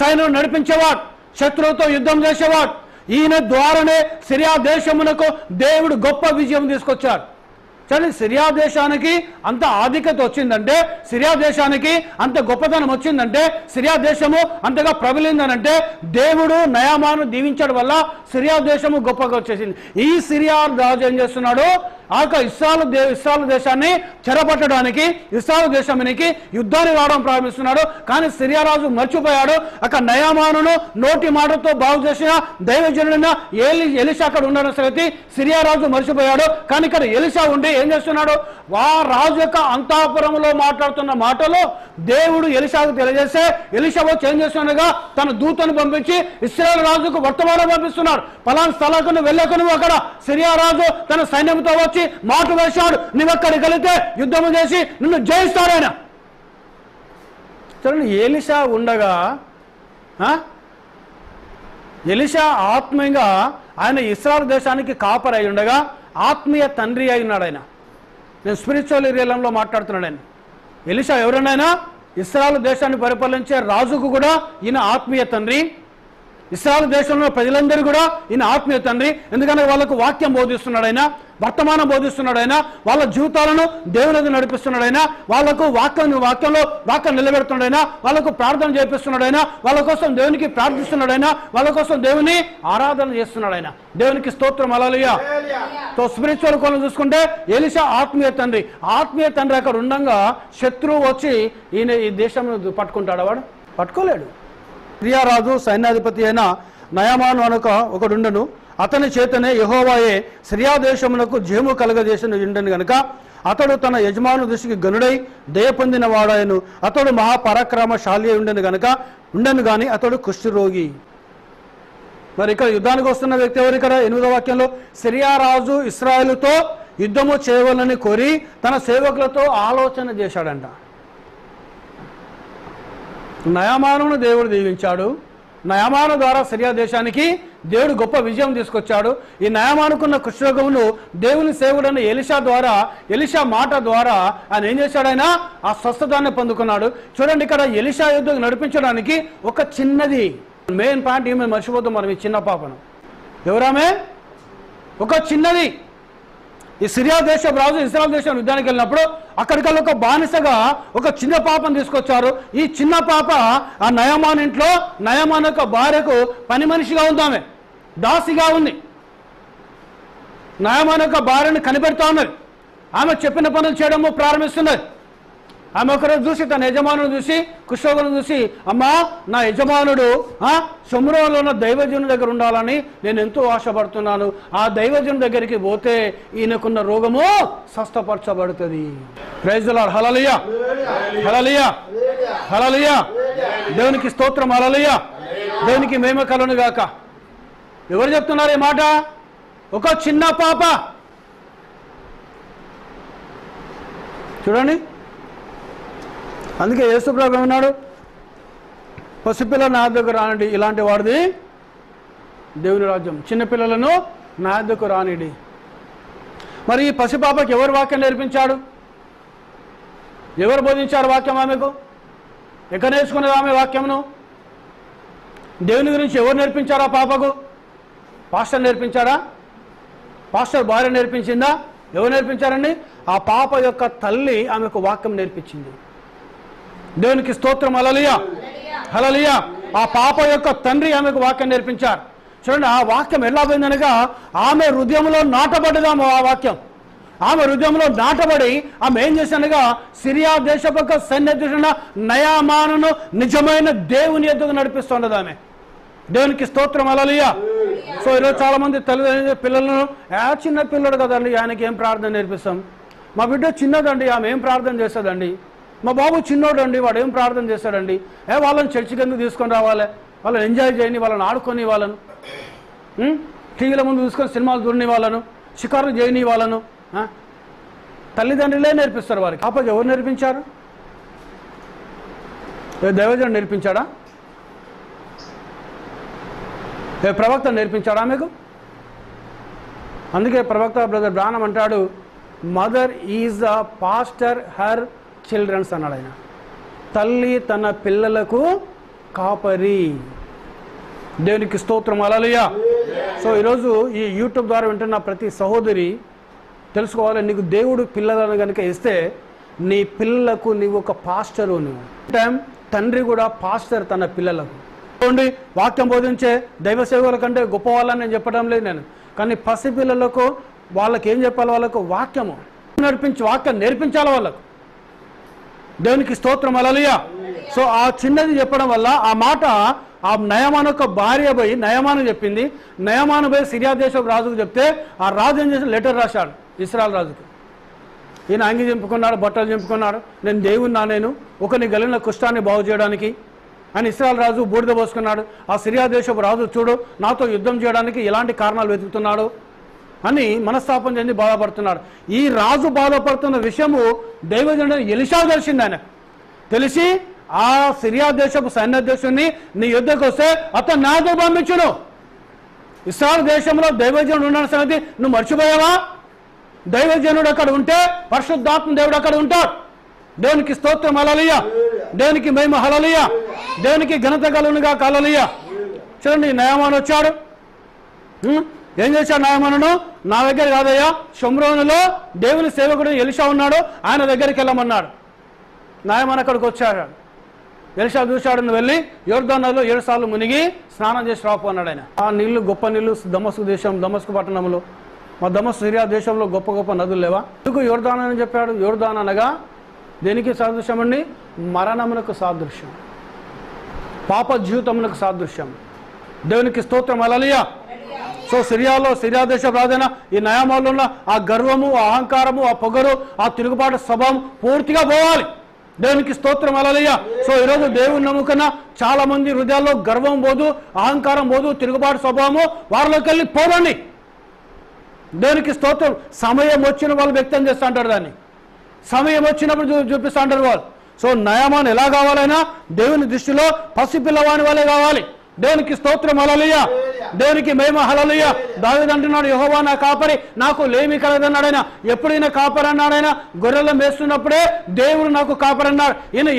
సైన్యం నడిపించేవాడు, శత్రువుతో యుద్ధం చేసేవాడు. ఈయన ద్వారానే సిరియా దేశమునకు దేవుడు గొప్ప విజయం తీసుకొచ్చాడు. చూడండి, సిరియా దేశానికి అంత ఆధిక్యత వచ్చిందంటే, సిరియా దేశానికి అంత గొప్పతనం వచ్చిందంటే, సిరియా దేశము అంతగా ప్రబలిందనంటే దేవుడు నయామాను దీవించడం వల్ల సిరియా దేశము గొప్పగా వచ్చేసింది. ఈ సిరియా రాజు ఏం చేస్తున్నాడు? ఆ ఇస్రాయేలు దేశాన్ని చెరపట్టడానికి ఇస్రాయేలు దేశానికి యుద్ధాన్ని రావడం ప్రారంభిస్తున్నాడు. కానీ సిరియా రాజు మర్చిపోయాడు. అక్కడ నయామానును నోటి మాటతో బాగు చేసిన దైవజనుడైన ఎలీషా అక్కడ ఉండడం సంగతి సిరియా రాజు మర్చిపోయాడు. కానీ ఇక్కడ ఎలీషా ఉండి ఏం చేస్తున్నాడు? రాజు యొక్క అంతఃపురంలో మాట్లాడుతున్న మాటలు దేవుడు ఎలీషాకు తెలియజేస్తే, ఎలీషా వచ్చి ఏం చేస్తున్నాడుగా తన దూతను పంపించి ఇశ్రాయేలు రాజుకు వర్తమానం పంపిస్తున్నాడు. పలానా స్థలాలకు వెళ్ళకు, నువ్వు అక్కడ సిరియా రాజు తన సైన్యంతో వచ్చి వచ్చి మాట వేశాడు, నువ్వు అక్కడికి వెళితే యుద్ధము చేసి నిన్ను జయిస్తాడు ఆయన. చూడండి, ఎలీషా ఉండగా, ఎలీషా ఆత్మీయంగా ఆయన ఇశ్రాయేలు దేశానికి కాపరి అయి ఉండగా ఆత్మీయ తండ్రి అయి ఉన్నాడు ఆయన. నేను స్పిరిచువల్ రియలంలో మాట్లాడుతున్నాడు ఆయన. ఎలీషా ఎవరైనా ఇశ్రాయేలు దేశాన్ని పరిపాలించే రాజుకు కూడా ఈయన ఆత్మీయ తండ్రి, ఇశ్రాయేలు దేశంలో ప్రజలందరూ కూడా ఈయన ఆత్మీయ తండ్రి. ఎందుకంటే వాళ్ళకు వాక్యం బోధిస్తున్నాడు ఆయన, వర్తమానం బోధిస్తున్నాడు ఆయన, వాళ్ళ జీవితాలను దేవునికి నడిపిస్తున్నాడు ఆయన, వాళ్ళకు వాక్యంలో వాక్యం నిలబెడుతున్నాడు ఆయన, వాళ్ళకు ప్రార్థన చేపిస్తున్నాడు ఆయన, వాళ్ళ కోసం దేవునికి ప్రార్థిస్తున్నాడు ఆయన, వాళ్ళ కోసం దేవుని ఆరాధన చేస్తున్నాడు ఆయన. దేవునికి స్తోత్రం, హల్లెలూయా. సో స్పిరిచువల్ కోణం చూసుకుంటే ఎలీషా ఆత్మీయ తండ్రి. ఆత్మీయ తండ్రి అక్కడ ఉండగా శత్రువు వచ్చి ఈయన ఈ దేశం పట్టుకుంటాడు, వాడు పట్టుకోలేడు. సిరియారాజు సైన్యాధిపతి అయిన నయమాను అనొక ఒకడుండెను. అతని చేతనే యెహోవాయే సిరియా దేశమునకు జయము కలగజేసిన ఉండెను గనుక అతడు తన యజమాను దృష్టికి గనుడై దయ పొందిన వాడాయను. అతడు మహాపరాక్రమశాలి ఉండెను గాని అతడు కుష్ఠరోగి. మరి ఇక్కడ యుద్ధానికి వస్తున్న వ్యక్తి ఎవరు? ఇక్కడ 8వ వాక్యంలో సిరియా రాజు ఇశ్రాయేలుతో యుద్ధము చేయవాలని కోరి తన సేవకులతో ఆలోచన చేశాడంట. నయమానును దేవుడు దీవించాడు. నయమాను ద్వారా సిరియా దేశానికి దేవుడు గొప్ప విజయం తీసుకొచ్చాడు. ఈ నయమానుకున్న కుష్ఠరోగమును దేవుని సేవకుడైన ఎలీషా మాట ద్వారా ఆయన ఏం చేశాడు? ఆయన ఆ స్వస్థతాన్ని పొందుకున్నాడు. చూడండి, ఇక్కడ ఎలీషా యుద్ధం నడిపించడానికి ఒక చిన్నది మెయిన్ పాయింట్ ఏమి మర్చిపోతాం మనం. ఈ చిన్న పాపను ఎవరామే? ఒక చిన్నది. ఈ సిరియా దేశం రాజు ఇశ్రాయేలు దేశం యుద్ధానికి వెళ్ళినప్పుడు అక్కడికల్లా ఒక బానిసగా ఒక చిన్న పాపను తీసుకొచ్చారు. ఈ చిన్న పాప ఆ నయమాన్ ఇంట్లో నయమాన్ యొక్క భార్యకు పని మనిషిగా ఉంది, ఆమె దాసిగా ఉంది. నయమాన్ యొక్క భార్యను కనిపెడతా ఉన్నది. ఆమె చెప్పిన పనులు చేయడము ప్రారంభిస్తున్నది. ఆమె ఒకరోజు చూసి తన యజమానుడు చూసి కుష్ఠరోగులను చూసి, అమ్మా నా యజమానుడు షోమ్రోనులో ఉన్న దైవజనుని దగ్గర ఉండాలని నేను ఎంతో ఆశపడుతున్నాను. ఆ దైవజనుని దగ్గరికి పోతే ఈయనకున్న రోగము స్వస్థపరచబడుతుంది. ప్రైజ్ ది లార్డ్, హల్లెలూయా, హల్లెలూయా, హల్లెలూయా. దేవునికి స్తోత్రం, హల్లెలూయా. దేవునికి మహిమ కలుగును గాక. ఎవరు చెప్తున్నారు ఈ మాట? ఒక చిన్న పాప. చూడండి, అందుకే యేసుప్రభు ఏమన్నాడు? పసిపిల్లలు నా దగ్గర రానిడి, ఇలాంటి వాడిది దేవుని రాజ్యం. చిన్నపిల్లలను నా దగ్గరకు రానిడి. మరి ఈ పసిపాపకి ఎవరు వాక్యం నేర్పించాడు? ఎవరు బోధించారు వాక్యం ఆమెకు? ఎక్కడ నేర్చుకునేది ఆమె వాక్యమును? దేవుని గురించి ఎవరు నేర్పించారా పాపకు? పాస్టర్ నేర్పించారా? పాస్టర్ భార్య నేర్పించిందా? ఎవరు నేర్పించారండి? ఆ పాప యొక్క తల్లి ఆమెకు వాక్యం నేర్పించింది. దేవునికి స్తోత్రం, హల్లెలూయా, హల్లెలూయా. ఆ పాప యొక్క తండ్రి ఆమెకు వాక్యం నేర్పించారు. చూడండి, ఆ వాక్యం ఎలా పోయిందనగా ఆమె హృదయంలో నాటబడ్డదాము. ఆ వాక్యం ఆమె హృదయంలో నాటబడి ఆమె ఏం చేశానగా సిరియా దేశపక్క సైన్యాధ్యక్షుడైన నయమానును నిజమైన దేవుని ఎద్దుకు నడిపిస్తున్నది ఆమె. దేవునికి స్తోత్రం, హల్లెలూయా. సో ఈరోజు చాలా మంది తల్లిదండ్రులు పిల్లలను చిన్న పిల్లడు కదండి, ఆయనకి ఏం ప్రార్థన నేర్పిస్తాం? మా బిడ్డ చిన్నదండి, ఆమె ఏం ప్రార్థన చేస్తుందండి? మా బాబు చిన్నోడు అండి, వాడు ఏం ప్రార్థన చేస్తాడండి? వాళ్ళని చర్చికి ఎందుకు తీసుకొని రావాలి? వాళ్ళని ఎంజాయ్ చేయని, వాళ్ళని ఆడుకొని, వాళ్ళను టీవీల ముందు చూసుకొని సినిమాలు చూడని, వాళ్ళను షికారులు చేయని, వాళ్ళను తల్లిదండ్రులే నేర్పిస్తారు వారికి. పాపకి ఎవరు నేర్పించారు? దైవజనుడు నేర్పించాడా? ప్రవక్త నేర్పించాడా ఆమెకు? అందుకే ప్రవక్త బ్రదర్ బ్రానం అంటాడు, mother is a pastor her childrens అన్నాడు ఆయన. తల్లి తన పిల్లలకు కాపరి. దేవునికి స్తోత్రం, హల్లెలూయా. సో ఈరోజు ఈ యూట్యూబ్ ద్వారా వింటున్న ప్రతి సహోదరి తెలుసుకోవాలి, నీకు దేవుడు పిల్లలను కనుక ఇస్తే నీ పిల్లలకు నీవు ఒక పాస్టరు. నువ్వు టైం తండ్రి కూడా పాస్టర్ తన పిల్లలకు. చూడండి, వాక్యం బోధించే దైవ సేవకుల కంటే గొప్ప వాళ్ళని నేను చెప్పడం లేదు నేను, కానీ పసిపిల్లలకు వాళ్ళకి ఏం చెప్పాలి? వాళ్ళకు వాక్యము వాక్యం నేర్పించాలి వాళ్ళకు. దేవునికి స్తోత్రం, హల్లెలూయా. సో ఆ చిన్నది చెప్పడం వల్ల ఆ మాట ఆ నయమాను యొక్క భార్య పోయి నయమాను చెప్పింది. నయమాను పోయి సిరియా దేశపు రాజుకు చెప్తే ఆ రాజు ఏం చేసి లెటర్ రాశాడు ఇశ్రాయేలు రాజుకు. ఈయన అంగి చింపుకున్నాడు, బట్టలు చింపుకున్నాడు, నేను దేవున్నా, నేను ఒకరిని గలిన కుష్ఠాన్ని బాగు చేయడానికి అని ఇశ్రాయేలు రాజు బూడిద పోసుకున్నాడు. ఆ సిరియా దేశపు రాజు చూడు నాతో యుద్ధం చేయడానికి ఎలాంటి కారణాలు వెతుకుతున్నాడు. అని మనస్తాపం చెంది బాధపడుతున్నాడు. ఈ రాజు బాధపడుతున్న విషయము దైవజనుడు ఎలీషా తెలిసింది. ఆయన తెలిసి ఆ సిరియా దేశపు సైన్యాధ్యక్షుడిని నీ యుద్ధకు వస్తే అతను నా దగ్గర పంపించును. ఇస్రాయేల్ దేశంలో దైవజనుడు ఉన్న సంగతి నువ్వు మర్చిపోయావా? దైవజనుడు అక్కడ ఉంటే పరిశుద్ధాత్మ దేవుడు అక్కడ ఉంటాడు. దేవునికి స్తోత్రం హల్లెలూయా, దేవునికి మహిమ హల్లెలూయా, దేవునికి ఘనత కలుగునుగా హల్లెలూయా. చూడండి, నయమాను వచ్చాడు. ఏం చేశాడు నయమాను? నా దగ్గర కాదయ్యా, షోమ్రోనులో దేవుని సేవకుడు ఎలీషా ఉన్నాడు, ఆయన దగ్గరికి వెళ్ళమన్నాడు. నయమాను అక్కడికి వచ్చాడు. ఎలీషా చూశాడు, నువ్వు వెళ్ళి యోర్దాను నదిలో 7 సార్లు మునిగి స్నానం చేసి రాపు అన్నాడు ఆయన. ఆ నీళ్లు గొప్ప నీళ్లు దమస్కు దేశం, దమస్కు పట్టణంలో, మా దమస్కు సిరియా దేశంలో గొప్ప గొప్ప నదులు లేవా? ఎందుకు యోర్దాను అని చెప్పాడు? యోర్దాను అనగా దేనికి సాదృశ్యం అండి? మరణమునకు సాదృశ్యం, పాప జీవితమునకు సాదృశ్యం. దేవునికి స్తోత్రం హల్లెలూయా. సో సిరియా దేశం రాజైన ఈ నయామాల్లో ఉన్న ఆ గర్వము, ఆ అహంకారము, ఆ పొగరు, ఆ తిరుగుబాటు స్వభావం పూర్తిగా పోవాలి. దేవునికి స్తోత్రం హల్లెలూయా. సో ఈరోజు దేవుని నమ్ముకున్న చాలా మంది హృదయాల్లో గర్వం పోదు, అహంకారం పోదు, తిరుగుబాటు స్వభావము వారిలోకి వెళ్ళి పోదండి. దేవునికి స్తోత్రం. సమయం వచ్చిన వాళ్ళు వ్యక్తం చేస్తూ ఉంటారు, దాన్ని సమయం వచ్చినప్పుడు చూపిస్తూ ఉంటారు వాళ్ళు. సో నయమాను ఎలా కావాలైనా దేవుని దృష్టిలో పసిపిల్లవాని వాళ్ళే కావాలి. దేవునికి స్తోత్రం హల్లెలూయా, దేవునికి మహిమ హల్లెలూయా. దావీదు అంటున్నాడు, యెహోవా నా కాపరి, నాకు లేమి కలగదన్నాడు ఆయన. ఎప్పుడైనా కాపరి అన్నాడు ఆయన? గొర్రెలు మేస్తున్నప్పుడే దేవుడు నాకు కాపరి అన్నాడు. ఈయన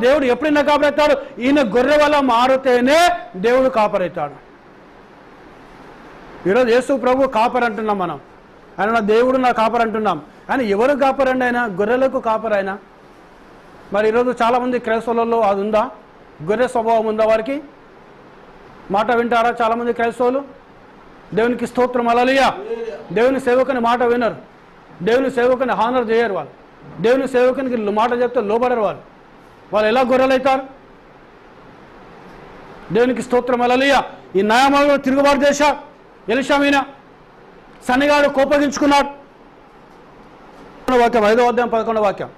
దేవుడు ఎప్పుడైనా కాపరైతాడు? ఈయన గొర్రె వల్ల మారితేనే దేవుడు కాపరైతాడు. ఈరోజు యేసు ప్రభు కాపరి అంటున్నాం మనం. ఆయన నా దేవుడు నా కాపరి అంటున్నాం. ఆయన ఎవరు కాపరండి? ఆయన గొర్రెలకు కాపరి ఆయన. మరి ఈరోజు చాలామంది క్రైస్తవులలో అది ఉందా? గొర్రె స్వభావం ఉందా వారికి? మాట వింటారా చాలామంది క్రైస్తవులు? దేవునికి స్తోత్రం హల్లెలూయా. దేవుని సేవకుని మాట వినరు, దేవుని సేవకుని హానర్ చేయరు వాళ్ళు, దేవుని సేవకునికి మాట చెప్తే లోబడరు వాళ్ళు ఎలా గొర్రెలు అవుతారు? దేవునికి స్తోత్రం హల్లెలూయా. ఈ నయమాను తిరుగుబాటు చేశాడు ఎలీషా మీద. సన్నిగాడు కోపగించుకున్నాడు. వాక్యం 5వ అధ్యాయం 11వ వాక్యం.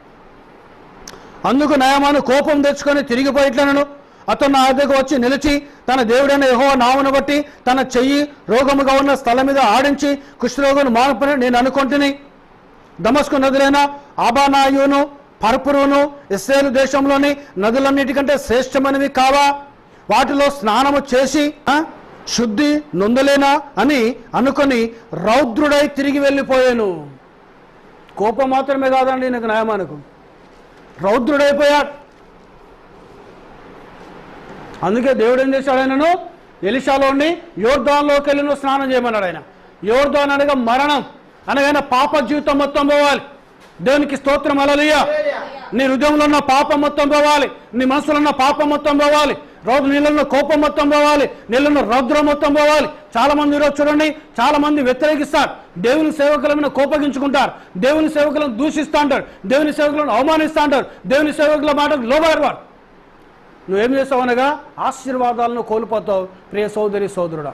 అందుకు నయమాను కోపం తెచ్చుకొని తిరిగిపోయిట్లను అతను నా వద్దకు వచ్చి నిలిచి తన దేవుడైన యెహోవా నామమును బట్టి తన చెయ్యి రోగముగా ఉన్న స్థలం మీద ఆడించి కుష్ఠరోగును మానుపని నేను అనుకుంటుని. దమస్కు నదులైన ఆబానాయును, పర్పురును ఇశ్రాయేలు దేశంలోని నదులన్నిటికంటే శ్రేష్టమైనవి కావా? వాటిలో స్నానము చేసి శుద్ధి నొందలేనా అని అనుకొని రౌద్రుడై తిరిగి వెళ్ళిపోయాను. కోపం మాత్రమే కాదండి నాకు నయమానుకు, రౌద్రుడైపోయాడు. అందుకే దేవుడు ఏం చేశాడు? ఆయనను ఎలీషాలోని యోర్దానులోకి వెళ్ళి స్నానం చేయమన్నాడు ఆయన. యోర్దాను అనగా మరణం, అనగా పాప జీవితం మొత్తం పోవాలి. దేవునికి స్తోత్రం హల్లెలూయా. నీ హృదయంలో ఉన్న పాపం మొత్తం పోవాలి, నీ మనసులో ఉన్న పాపం మొత్తం పోవాలి, నీళ్ళలో కోపం మొత్తం పోవాలి, నీళ్ళలో రౌద్రం మొత్తం పోవాలి. చాలా మంది ఈరోజు చూడండి, చాలా మంది వ్యతిరేకిస్తారు, దేవుని సేవకుల మీద కోపగించుకుంటారు, దేవుని సేవకులను దూషిస్తూ ఉంటారు, దేవుని సేవకులను అవమానిస్తూ ఉంటారు, దేవుని సేవకుల మాటకు లోబడేవాడు. నువ్వేం చేస్తావు అనగా ఆశీర్వాదాలను కోల్పోతావు ప్రియ సోదరి సోదరుడా.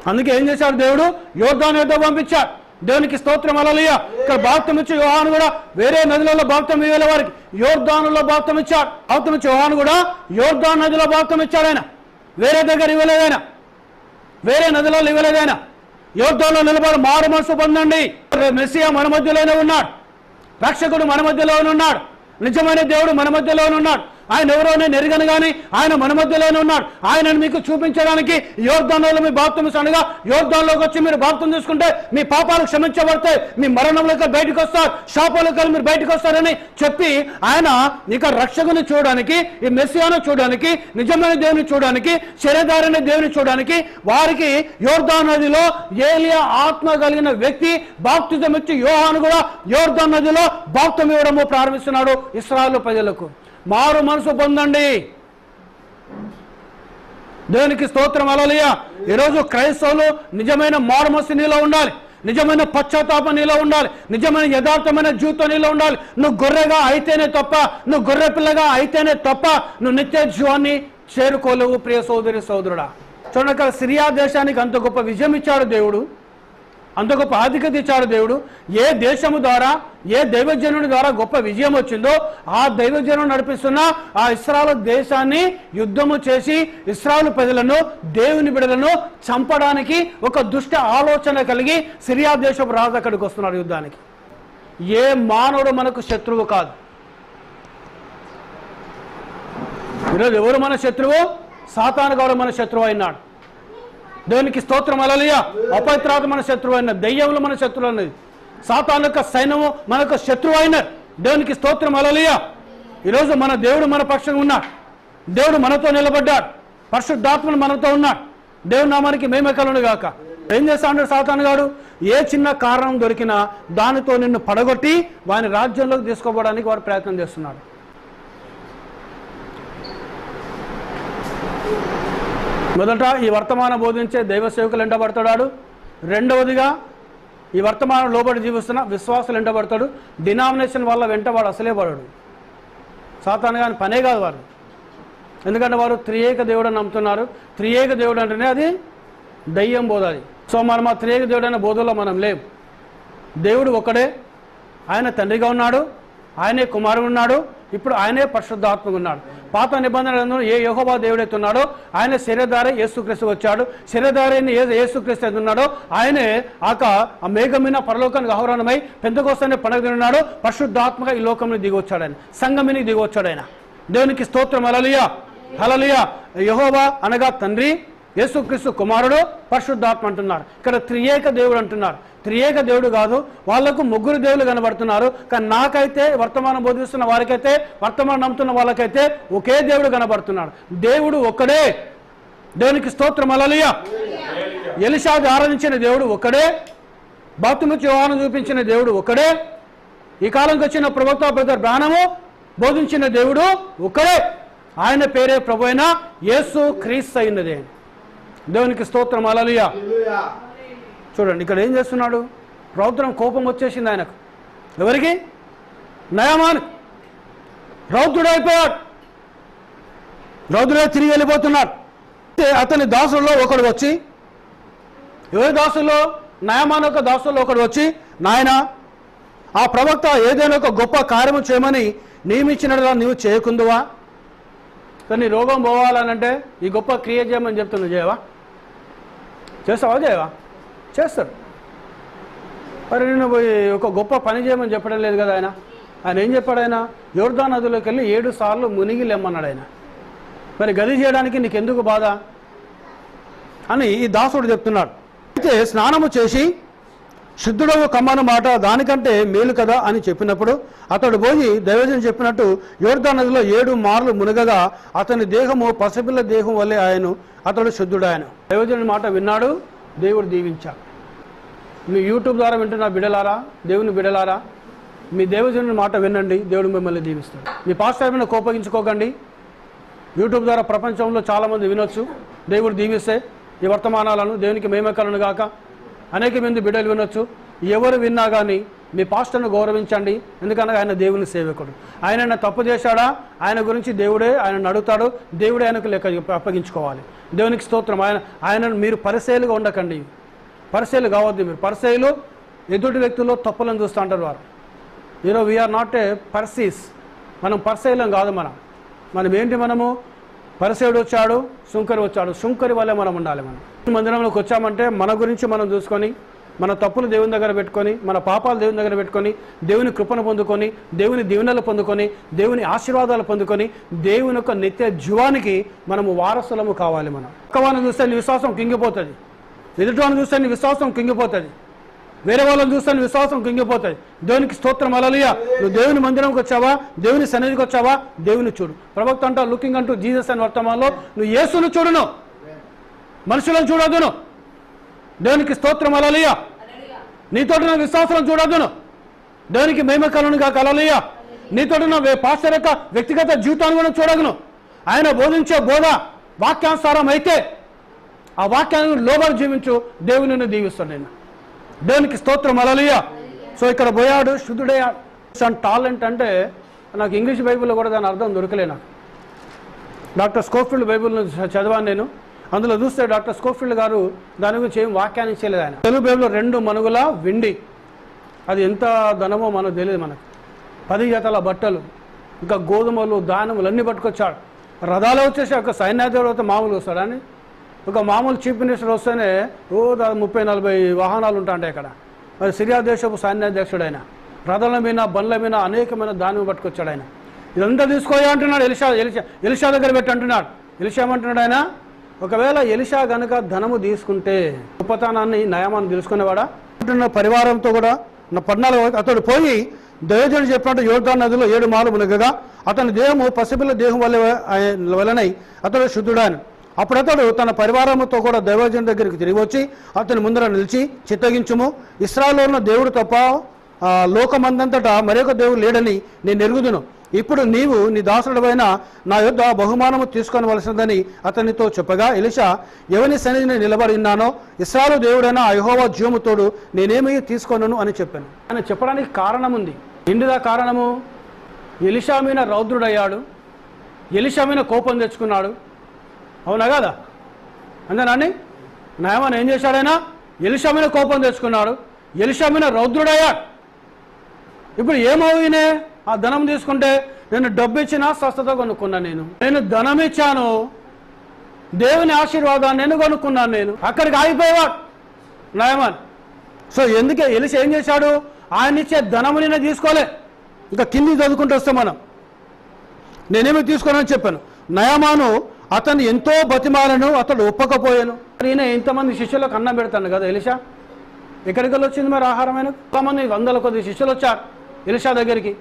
అందుకే ఏం చేశాడు దేవుడు? యోర్దాను యుద్ధం పంపించాడు. దేవునికి స్తోత్రం హల్లెలూయా. ఇక్కడ బాప్తిసం ఇచ్చే యోహాను కూడా వేరే నదులలో బాప్తిసం ఇవ్వలే వారికి, యోర్దానులో బాప్తిసం ఇచ్చాడు. బాప్తిసం ఇచ్చే యోహాను కూడా యోర్దాను నదిలో బాప్తిసం ఇచ్చాడు. ఆయన వేరే దగ్గర ఇవ్వలేదైనా, వేరే నదులలో ఇవ్వలేదైనా. యోర్దానులో నిలబడి మారు మనసు పొందండి. మెస్సియా మన మధ్యలోనే ఉన్నాడు, రక్షకుడు మన మధ్యలోనే ఉన్నాడు, నిజమైన దేవుడు మన మధ్యలోనే ఉన్నాడు. ఆయన ఎవరో నేను ఎరగను కానీ ఆయన మన మధ్యలోనే ఉన్నాడు. ఆయనను మీకు చూపించడానికి యోర్దానులో మీ బాప్తిసం అనగా యోర్దానులోకి వచ్చి మీరు బాప్తిసం తీసుకుంటే మీ పాపాలు క్షమించబడతాయి, మీ మరణంలోకి బయటకు వస్తారు, శాపాలకు మీరు బయటకు వస్తారని చెప్పి ఆయన ఇక రక్షకుని చూడడానికి, ఈ మెస్సియాను చూడడానికి, నిజమైన దేవుని చూడడానికి, శరీరధారైన దేవుని చూడడానికి వారికి యోర్దాను నదిలో ఏలియా ఆత్మ కలిగిన వ్యక్తి బాప్తిసం ఇచ్చి యోహాను కూడా యోర్దాను నదిలో బాప్తిసం ఇవ్వడము ప్రారంభిస్తున్నాడు ఇశ్రాయేలు ప్రజలకు. మారు మనసు పొందండి. దేవునికి స్తోత్రం హల్లెలూయా. ఈరోజు క్రైస్తవులు నిజమైన మారు మనసు నీలో ఉండాలి, నిజమైన పశ్చాత్తాపం నీలో ఉండాలి, నిజమైన యథార్థమైన జీవితం నీలో ఉండాలి. నువ్వు గొర్రెగా అయితేనే తప్ప, నువ్వు గొర్రె పిల్లగా అయితేనే తప్ప నువ్వు నిత్య జీవాన్ని చేరుకోలేవు ప్రియ సోదరి సోదరుడా. చూడండి, సిరియా దేశానికి అంత గొప్ప విజయం ఇచ్చాడు దేవుడు. అంత గొప్ప ఆధిక్యత ఇచ్చాడు దేవుడు. ఏ దేశము ద్వారా, ఏ దైవజనుడి ద్వారా గొప్ప విజయం వచ్చిందో ఆ దైవజనుడు నడిపిస్తున్న ఆ ఇశ్రాయేలు దేశాన్ని యుద్ధము చేసి ఇశ్రాయేలు ప్రజలను, దేవుని బిడ్డలను చంపడానికి ఒక దుష్ట ఆలోచన కలిగి సిరియా దేశపు రాజు అక్కడికి వస్తున్నాడు యుద్ధానికి. ఏ మానవుడు మనకు శత్రువు కాదు. ఈరోజు ఎవరు మన శత్రువు? సాతాను గారు మన శత్రువు అయినాడు. దేవునికి స్తోత్రం. హల్లెలూయా. అపవిత్రాత్మ మన శత్రువు అయినది, దయ్యములు మన శత్రువు అయినది, సాతాను యొక్క సైన్యము మనకు శత్రువు అయినది. దేవునికి స్తోత్రం. హల్లెలూయా. ఈరోజు మన దేవుడు మన పక్షంగా ఉన్నాడు. దేవుడు మనతో నిలబడ్డాడు. పరిశుద్ధాత్మను మనతో ఉన్నాడు. దేవుని నామానికి మహిమ కలుగును గాక. ఏం చేస్తాడు సాతాను గాడు? ఏ చిన్న కారణం దొరికినా దానితో నిన్ను పడగొట్టి వాని రాజ్యంలోకి తీసుకోవడానికి వాడు ప్రయత్నం చేస్తున్నాడు. మొదట ఈ వర్తమానం బోధించే దైవ సేవకులు ఎంటబడతాడు. రెండవదిగా ఈ వర్తమానం లోబడి జీవిస్తున్న విశ్వాసులు ఎంటబడతాడు. డినామినేషన్ వల్ల వెంటవాడు అసలే పడాడు. సాతాను గాని పనే కాదు వారు. ఎందుకంటే వారు త్రియేక దేవుడు అని నమ్ముతున్నారు. త్రియేక దేవుడు అంటేనే అది దయ్యం బోధ. అది సో మనం ఆ త్రియేక దేవుడు అనే బోధలో మనం లేవు. దేవుడు ఒకడే, ఆయన తండ్రిగా ఉన్నాడు, ఆయనే కుమారుడు ఉన్నాడు, ఇప్పుడు ఆయనే పరిశుద్ధాత్మగా ఉన్నాడు. పాత నిబంధనలను ఏ యెహోవా దేవుడైతే ఉన్నాడో ఆయన శరీరధారి యేసుక్రీస్తు వచ్చాడు. శరీరధారిని యేసుక్రీస్తు అయితే ఉన్నాడో ఆయనే ఆ మేఘం మీద పరలోకానికి ఆహ్వానమై పెంతెకోస్తేనే పండుగ తిన్నాడు. పరిశుద్ధాత్మగా ఈ లోకంలో దిగొచ్చాడు. ఆయన సంగమిని దిగొచ్చాడు. ఆయన దేవునికి స్తోత్రం. హల్లెలూయా. హల్లెలూయా. యెహోవా అనగా తండ్రి, యేసుక్రీస్తు కుమారుడు, పరిశుద్ధాత్మ అంటున్నారు. ఇక్కడ త్రియేక దేవుడు అంటున్నారు. త్రియేక దేవుడు కాదు, వాళ్లకు ముగ్గురు దేవులు కనబడుతున్నారు. కానీ నాకైతే, వర్తమానం బోధిస్తున్న వారికైతే, వర్తమానం నమ్ముతున్న వాళ్ళకైతే ఒకే దేవుడు కనబడుతున్నాడు. దేవుడు ఒక్కడే. దేవునికి స్తోత్రం. హల్లెలూయా. ఎలీషాను ఆరాధించిన దేవుడు ఒక్కడే. బాప్తిస్మము యోహాను చూపించిన దేవుడు ఒక్కడే. ఈ కాలంకి వచ్చిన ప్రవక్త బ్రదర్ బ్రానము బోధించిన దేవుడు ఒక్కడే. ఆయన పేరే ప్రభు అయిన యేసు క్రీస్తు అయినదే. దేవునికి స్తోత్రం. హల్లెలూయా. చూడండి ఇక్కడ ఏం చేస్తున్నాడు? రౌద్రం కోపం వచ్చేసింది ఆయనకు. ఎవరికి? నయమాను. రౌద్రుడైపోయాడు. రౌద్రుడే తిరిగి వెళ్ళిపోతున్నాడు. అతని దాసుల్లో ఒకడు వచ్చి, ఎవరి దాసుల్లో? నయమాను యొక్క దాసుల్లో ఒకడు వచ్చి, నాయన ఆ ప్రవక్త ఏదైనా ఒక గొప్ప కార్యము చేయమని నియమించినట్లా నీవు చేయకుందువా? కానీ రోగం పోవాలనంటే ఈ గొప్ప క్రియ చేయమని చెప్తున్నావు. చేయవా? చేస్తావా? చేయవా? చేస్తాడు. మరి నేను పోయి ఒక గొప్ప పని చేయమని చెప్పడం లేదు కదా ఆయన. ఆయన ఏం చెప్పాడు? ఆయన యోర్దాను నదిలోకి వెళ్ళి 7 సార్లు మునిగి లెమ్మన్నాడు ఆయన. మరి గది చేయడానికి నీకెందుకు బాధ అని ఈ దాసుడు చెప్తున్నాడు. అయితే స్నానము చేసి శుద్ధుడవు కమ్మన మాట దానికంటే మేలు కదా అని చెప్పినప్పుడు అతడు పోయి దైవజనం చెప్పినట్టు యోర్దాను నదిలో 7 మార్లు మునగగా అతని దేహము పసిపిల్ల దేహం వల్లే ఆయను. అతడు శుద్ధుడాయను. దైవజనుడి మాట విన్నాడు, దేవుడు దీవించాడు. మీ యూట్యూబ్ ద్వారా వింటున్న బిడలారా, దేవుని బిడలారా, మీ దైవజనుడి మాట వినండి, దేవుడు మిమ్మల్ని దీవిస్తాడు. మీ పాస్టర్ మీద కోపగించుకోకండి. యూట్యూబ్ ద్వారా ప్రపంచంలో చాలామంది వినొచ్చు. దేవుడు దీవిస్తే ఈ వర్తమానాలను దేవునికి మహిమ కలుగును గాక. అనేక మంది బిడ్డలు వినొచ్చు. ఎవరు విన్నా కానీ మీ పాస్టర్ను గౌరవించండి. ఎందుకనగా ఆయన దేవుని సేవకుడు. ఆయన తప్పు చేశాడా, ఆయన గురించి దేవుడే ఆయనను అడుగుతాడు. దేవుడే ఆయనకు లెక్క అప్పగించుకోవాలి. దేవునికి స్తోత్రం. ఆయనను మీరు పరిశీలుగా ఉండకండి. పరిశీలు కావద్దు. మీరు పరిశీలు ఎదుటి వ్యక్తుల్లో తప్పులను చూస్తూ ఉంటారు వారు. ఈరోజు వీఆర్ నాట్ ఏ పర్సీస్. మనం పరిశీలం కాదు. మనం ఏంటి? మనము పరిసేయుడు వచ్చాడు, శుంకరి వచ్చాడు. శుంకరి వల్లే మనం ఉండాలి. మనం మందిరంలోకి వచ్చామంటే మన గురించి మనం చూసుకొని, మన తప్పులు దేవుని దగ్గర పెట్టుకొని, మన పాపాలు దేవుని దగ్గర పెట్టుకొని, దేవుని కృపను పొందుకొని, దేవుని దీవెనలు పొందుకొని, దేవుని ఆశీర్వాదాలు పొందుకొని, దేవుని యొక్క నిత్య జీవానికి మనము వారసులము కావాలి. మనం ఒక్కవారిని చూస్తే నీ విశ్వాసం కింగిపోతుంది. ఎదుటివాడిని చూస్తే నీ విశ్వాసం కింగిపోతుంది. వేరే వాళ్ళని చూస్తే నీ విశ్వాసం కింగిపోతుంది. దేవునికి స్తోత్రం. హల్లెలూయా. నువ్వు దేవుని మందిరంకి వచ్చావా, దేవుని సన్నిధికి వచ్చావా, దేవుని చూడు. ప్రవక్త అంటా లుకింగ్ అంటూ జీసస్ అని వర్తమానంలో నువ్వు యేసును చూడును, మనుషులను చూడొద్దును. దేవునికి స్తోత్రం. హల్లెలూయా. నీతోటి నా విశ్వాసం చూడొద్దును. దేవునికి మహిమ కలుగును గాక. హల్లెలూయా. నీతోటి నా పాస్టర్ యొక్క వ్యక్తిగత జీవితాన్ని కూడా చూడగను. ఆయన బోధించే బోధ వాక్యానుసారం అయితే ఆ వాక్యాన్ని లోబడి జీవించు, దేవుని నిన్ను దీవిస్తాడు. నేను దేవునికి స్తోత్రం. హల్లెలూయా. సో ఇక్కడ పోయాడు, శుద్ధుడయ్యాడు. టాలెంట్ అంటే నాకు ఇంగ్లీష్ బైబిల్లో కూడా దాని అర్థం దొరకలే. నాకు డాక్టర్ స్కోఫీల్డ్ బైబిల్ను చదివాను నేను. అందులో చూస్తే డాక్టర్ స్కోఫీల్డ్ గారు దాని గురించి ఏం వ్యాఖ్యానించలేదు ఆయన. తెలుగు బైబిల్లో 2 మనుగుల వెండి, అది ఎంత ధనమో మనకు తెలియదు. మనకు 10 జతల బట్టలు, ఇంకా గోధుమలు, ధాన్యములు అన్నీ పట్టుకొచ్చాడు. రథాలు వచ్చేసి ఒక సైన్యాధిపతి మామూలు వస్తాడని, ఒక మామూలు చీఫ్ మినిస్టర్ వస్తేనే 30-40 వాహనాలు ఉంటాయంటే ఇక్కడ. మరి సిరియా దేశపు సైన్యాధ్యక్షుడు ఆయన, రథాల మీద బండ్ల మీద అనేకమైన ధాన్యం పట్టుకొచ్చాడు ఆయన. ఇదంతా తీసుకోయా అంటున్నాడు ఎలిషా దగ్గర పెట్టి అంటున్నాడు. ఎలిషా ఏమంటున్నాడు ఆయన, ఒకవేళ ఎలిషా గనుక ధనము తీసుకుంటే ఉపతానాన్ని నయమాన్ని తెలుసుకునేవాడా అంటున్న పరివారంతో కూడా 14 అతడు పోయి దైవజనుడు చెప్పినట్టు యోర్దాను నదిలో 7 మార్లు మునగగా అతని దేహము పసిపిల్ల దేహం వలనై అతడు శుద్ధుడాను. అప్పుడు అతడు తన పరివారంతో కూడా దైవజనుడి దగ్గరికి తిరిగి వచ్చి అతని ముందర నిలిచి, చిత్తగించుము, ఇశ్రాయేలులో ఉన్న దేవుడు తప్ప లోకమందంతటా మరొక దేవుడు లేడని నేను ఎరుగుదును. ఇప్పుడు నీవు నీ దాసుడవైన నా యొద్ద బహుమానము తీసుకొనవలసినదని అతనితో చెప్పగా, ఎలీషా, ఎవని సన్నిధిని నిలబడి ఉన్నానో ఇశ్రాయేలు దేవుడైన యెహోవా జీవము తోడు నేనేమీ తీసుకోనను అని చెప్పాను. ఆయన చెప్పడానికి కారణం ఉంది. ఏంటిదా కారణము? ఎలీషా మీద రౌద్రుడయ్యాడు, ఎలీషా మీద కోపం తెచ్చుకున్నాడు. అవునా కదా? అంతేనాని నయమాన్ ఏం చేశాడైనా? ఎలీషా మీద కోపం తెచ్చుకున్నాడు, ఎలీషా మీద రౌద్రుడయ్యాడు. ఇప్పుడు ఏమవునే? ఆ ధనం తీసుకుంటే నేను డబ్బు ఇచ్చినా స్వస్థత కొనుక్కున్నాను. నేను ధనం ఇచ్చాను, దేవుని ఆశీర్వాదాన్ని నేను కొనుక్కున్నాను. నేను అక్కడికి ఆగిపోయేవాడు నయమాన్. సో ఎందుకే ఎలీషా ఏం చేశాడు? ఆయన ఇచ్చే ధనము నేను తీసుకోలే. ఇంకా కింది చదువుకుంటూ వస్తే మనం నేనేమి తీసుకోనని చెప్పాను. నయమాను అతను ఎంతో బతిమాలను, అతడు ఒప్పకపోయాను. ఈయన ఇంతమంది శిష్యులకు అన్నం పెడతాను కదా ఎలీషా, ఎక్కడికి వచ్చింది మరి ఆహారం? ఆయన చాలామంది 100 కొద్ది శిష్యులు వచ్చారు ఎలీషా దగ్గరికి.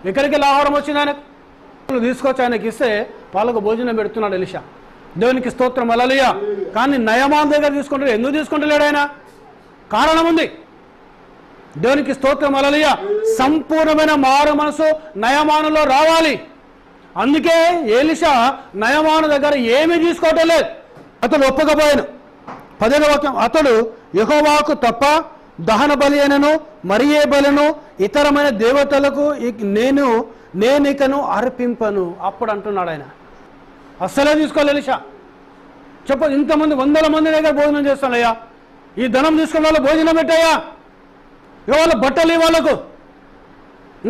ఎక్కడికి ఆహారం వచ్చింది? ఆయనకు తీసుకొచ్చి ఆయనకి ఇస్తే వాళ్ళకు భోజనం పెడుతున్నాడు ఎలీషా. దేవునికి స్తోత్రం, హల్లెలూయా. కానీ నయమాన్ దగ్గర తీసుకుంటాడు. ఎందుకు తీసుకుంటలేడు ఆయన? కారణం ఉంది. దేవునికి స్తోత్రం, హల్లెలూయా. సంపూర్ణమైన మారు మనసు నయమానులో రావాలి. అందుకే ఎలీషా నయమాను దగ్గర ఏమీ తీసుకోవటం లేదు. అతడు ఒప్పకపోయాను. 10వ వాక్యం, అతడు యెహోవాకు తప్ప దహన బలి అయినను మరి ఏ బలను ఇతరమైన దేవతలకు నేనికను అర్పింపను. అప్పుడు అంటున్నాడు ఆయన. అస్సలే తీసుకోవాలి ఎలీషా. ఇంతమంది 100 మంది దగ్గర భోజనం చేస్తానయ్యా, ఈ ధనం తీసుకున్న వాళ్ళు భోజనం పెట్టాయా, ఇవాళ బట్టలు వాళ్ళకు,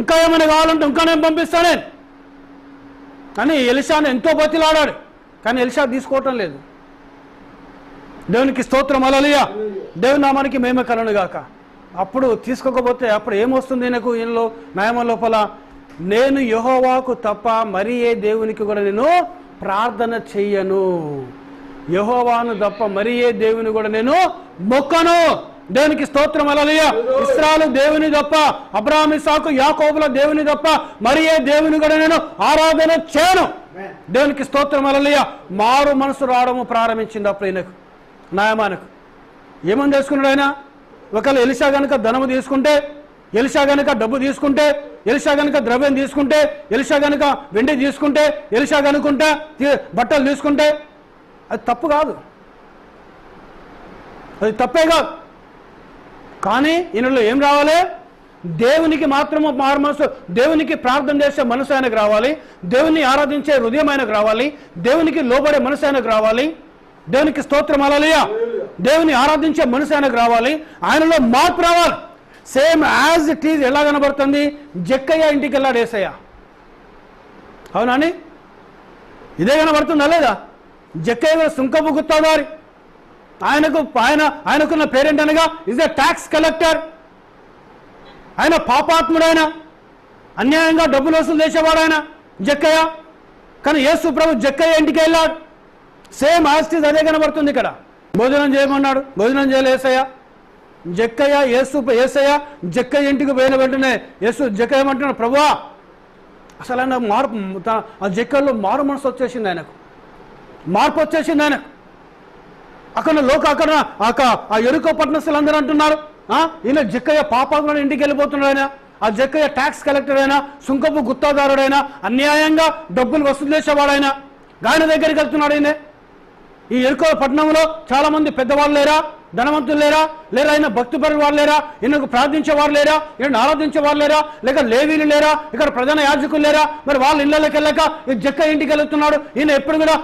ఇంకా ఏమైనా కావాలంటే ఇంకా నేను పంపిస్తానే అని ఎలీషాను ఎంతో బతిలాడాడు. కానీ ఎలీషా తీసుకోవటం లేదు. దేవునికి స్తోత్రం, హల్లెలూయా. దేవుని నామానికి మహిమ కలుగును గాక. అప్పుడు తీసుకోకపోతే అప్పుడు ఏమొస్తుంది ఈయనకు? ఈయనలో నయమాన్ లోపల, నేను యెహోవాకు తప్ప మరి ఏ దేవునికి కూడా నేను ప్రార్థన చెయ్యను, యెహోవాను తప్ప మరి ఏ దేవుని కూడా నేను మొక్కను. దేవునికి స్తోత్రం, హల్లెలూయా. ఇశ్రాయేలు దేవుని తప్ప, అబ్రహాము ఇస్సాకు యాకోబుల దేవుని తప్ప మరి ఏ దేవుని కూడా నేను ఆరాధన చేయను. దేవునికి స్తోత్రం, హల్లెలూయా. మారు మనసు రావడము ప్రారంభించింది అప్పుడు ఈయనకు, నయమానుకు. ఏమని చేసుకున్నాడు ఆయన? ఒకవేళ ఎలీషా గనుక ధనము తీసుకుంటే, ఎలీషా గనుక డబ్బు తీసుకుంటే, ఎలీషా గనుక ద్రవ్యం తీసుకుంటే, ఎలీషా గనుక వెండి తీసుకుంటే, ఎలీషా గనుకుంటే బట్టలు తీసుకుంటే అది తప్పు కాదు, అది తప్పే కాదు. కానీ ఈయనలో ఏం రావాలి? దేవునికి మాత్రము మారు మనసు, దేవునికి ప్రార్థన చేసే మనసు ఆయనకు రావాలి, దేవుని ఆరాధించే హృదయం ఆయనకు రావాలి, దేవునికి లోబడే మనసు ఆయనకు రావాలి. దేవునికి స్తోత్రం, హల్లెలూయా. దేవుని ఆరాధించే మనసు ఆయనకు రావాలి, ఆయనలో మార్పు రావాలి. సేమ్ యాజ్ ఇట్ ఈజ్ ఎలా కనబడుతుంది? జక్కయ్య ఇంటికి వెళ్ళాడు యేసయ్య, అవునాని? ఇదే కనబడుతుందా లేదా? జక్కయ్య సుంకపు గుత్తదారి. ఆయనకున్న పేరేంటనగా ఈజ్ ఎ ట్యాక్స్ కలెక్టర్. ఆయన పాపాత్ముడైన, అన్యాయంగా డబ్బులు వసూలు చేసేవాడు ఆయన జక్కయ్య. కానీ యేసు ప్రభు జక్కయ్య ఇంటికి వెళ్ళాడు. సేమ్ యాస్టీజ్ అదే కనబడుతుంది ఇక్కడ. భోజనం చేయమన్నాడు, భోజనం చేయలే యేసయ్య. జక్కయ్య యేసయ్య జక్కయ్య ఇంటికి పోయిన వెంటనే జక్కయ్య ఏమంటున్నాడు, ప్రభువా అసలు ఆయన మార్పు, ఆ జక్కయ్యలో మారు మనసు వచ్చేసింది, ఆయనకు మార్పు వచ్చేసింది ఆయనకు. అక్కడ ఆ ఎరుకో పట్టణస్తులు అందరూ అంటున్నారు, ఈయన జక్కయ్య పాపాత్ముడు ఇంటికి వెళ్ళిపోతున్నాడు. ఆయన ఆ జక్కయ్య ట్యాక్స్ కలెక్టర్ అయినా, సుంకపు గుత్తాదారుడైనా, అన్యాయంగా డబ్బులు వసూలు చేసేవాడైనా ఆయన దగ్గరికి వెళ్తున్నాడు. ఈయన ఈ ఎరుకో పట్టణంలో చాలా మంది పెద్దవాళ్ళు లేరా, ధనవంతులు లేరా, ఆయన భక్తిపరులు వారు లేరా, ఈయనకు ప్రార్థించేవారు లేరా, ఈయన ఆరాధించేవారు లేరా, లేక లేవీలు లేరా, ఇక్కడ ప్రధాన యాజకులు లేరా? మరి వాళ్ళ ఇళ్ళకి వెళ్ళక ఈ జక్క ఇంటికి వెళ్తున్నాడు. ఈయన ఎప్పుడు కూడా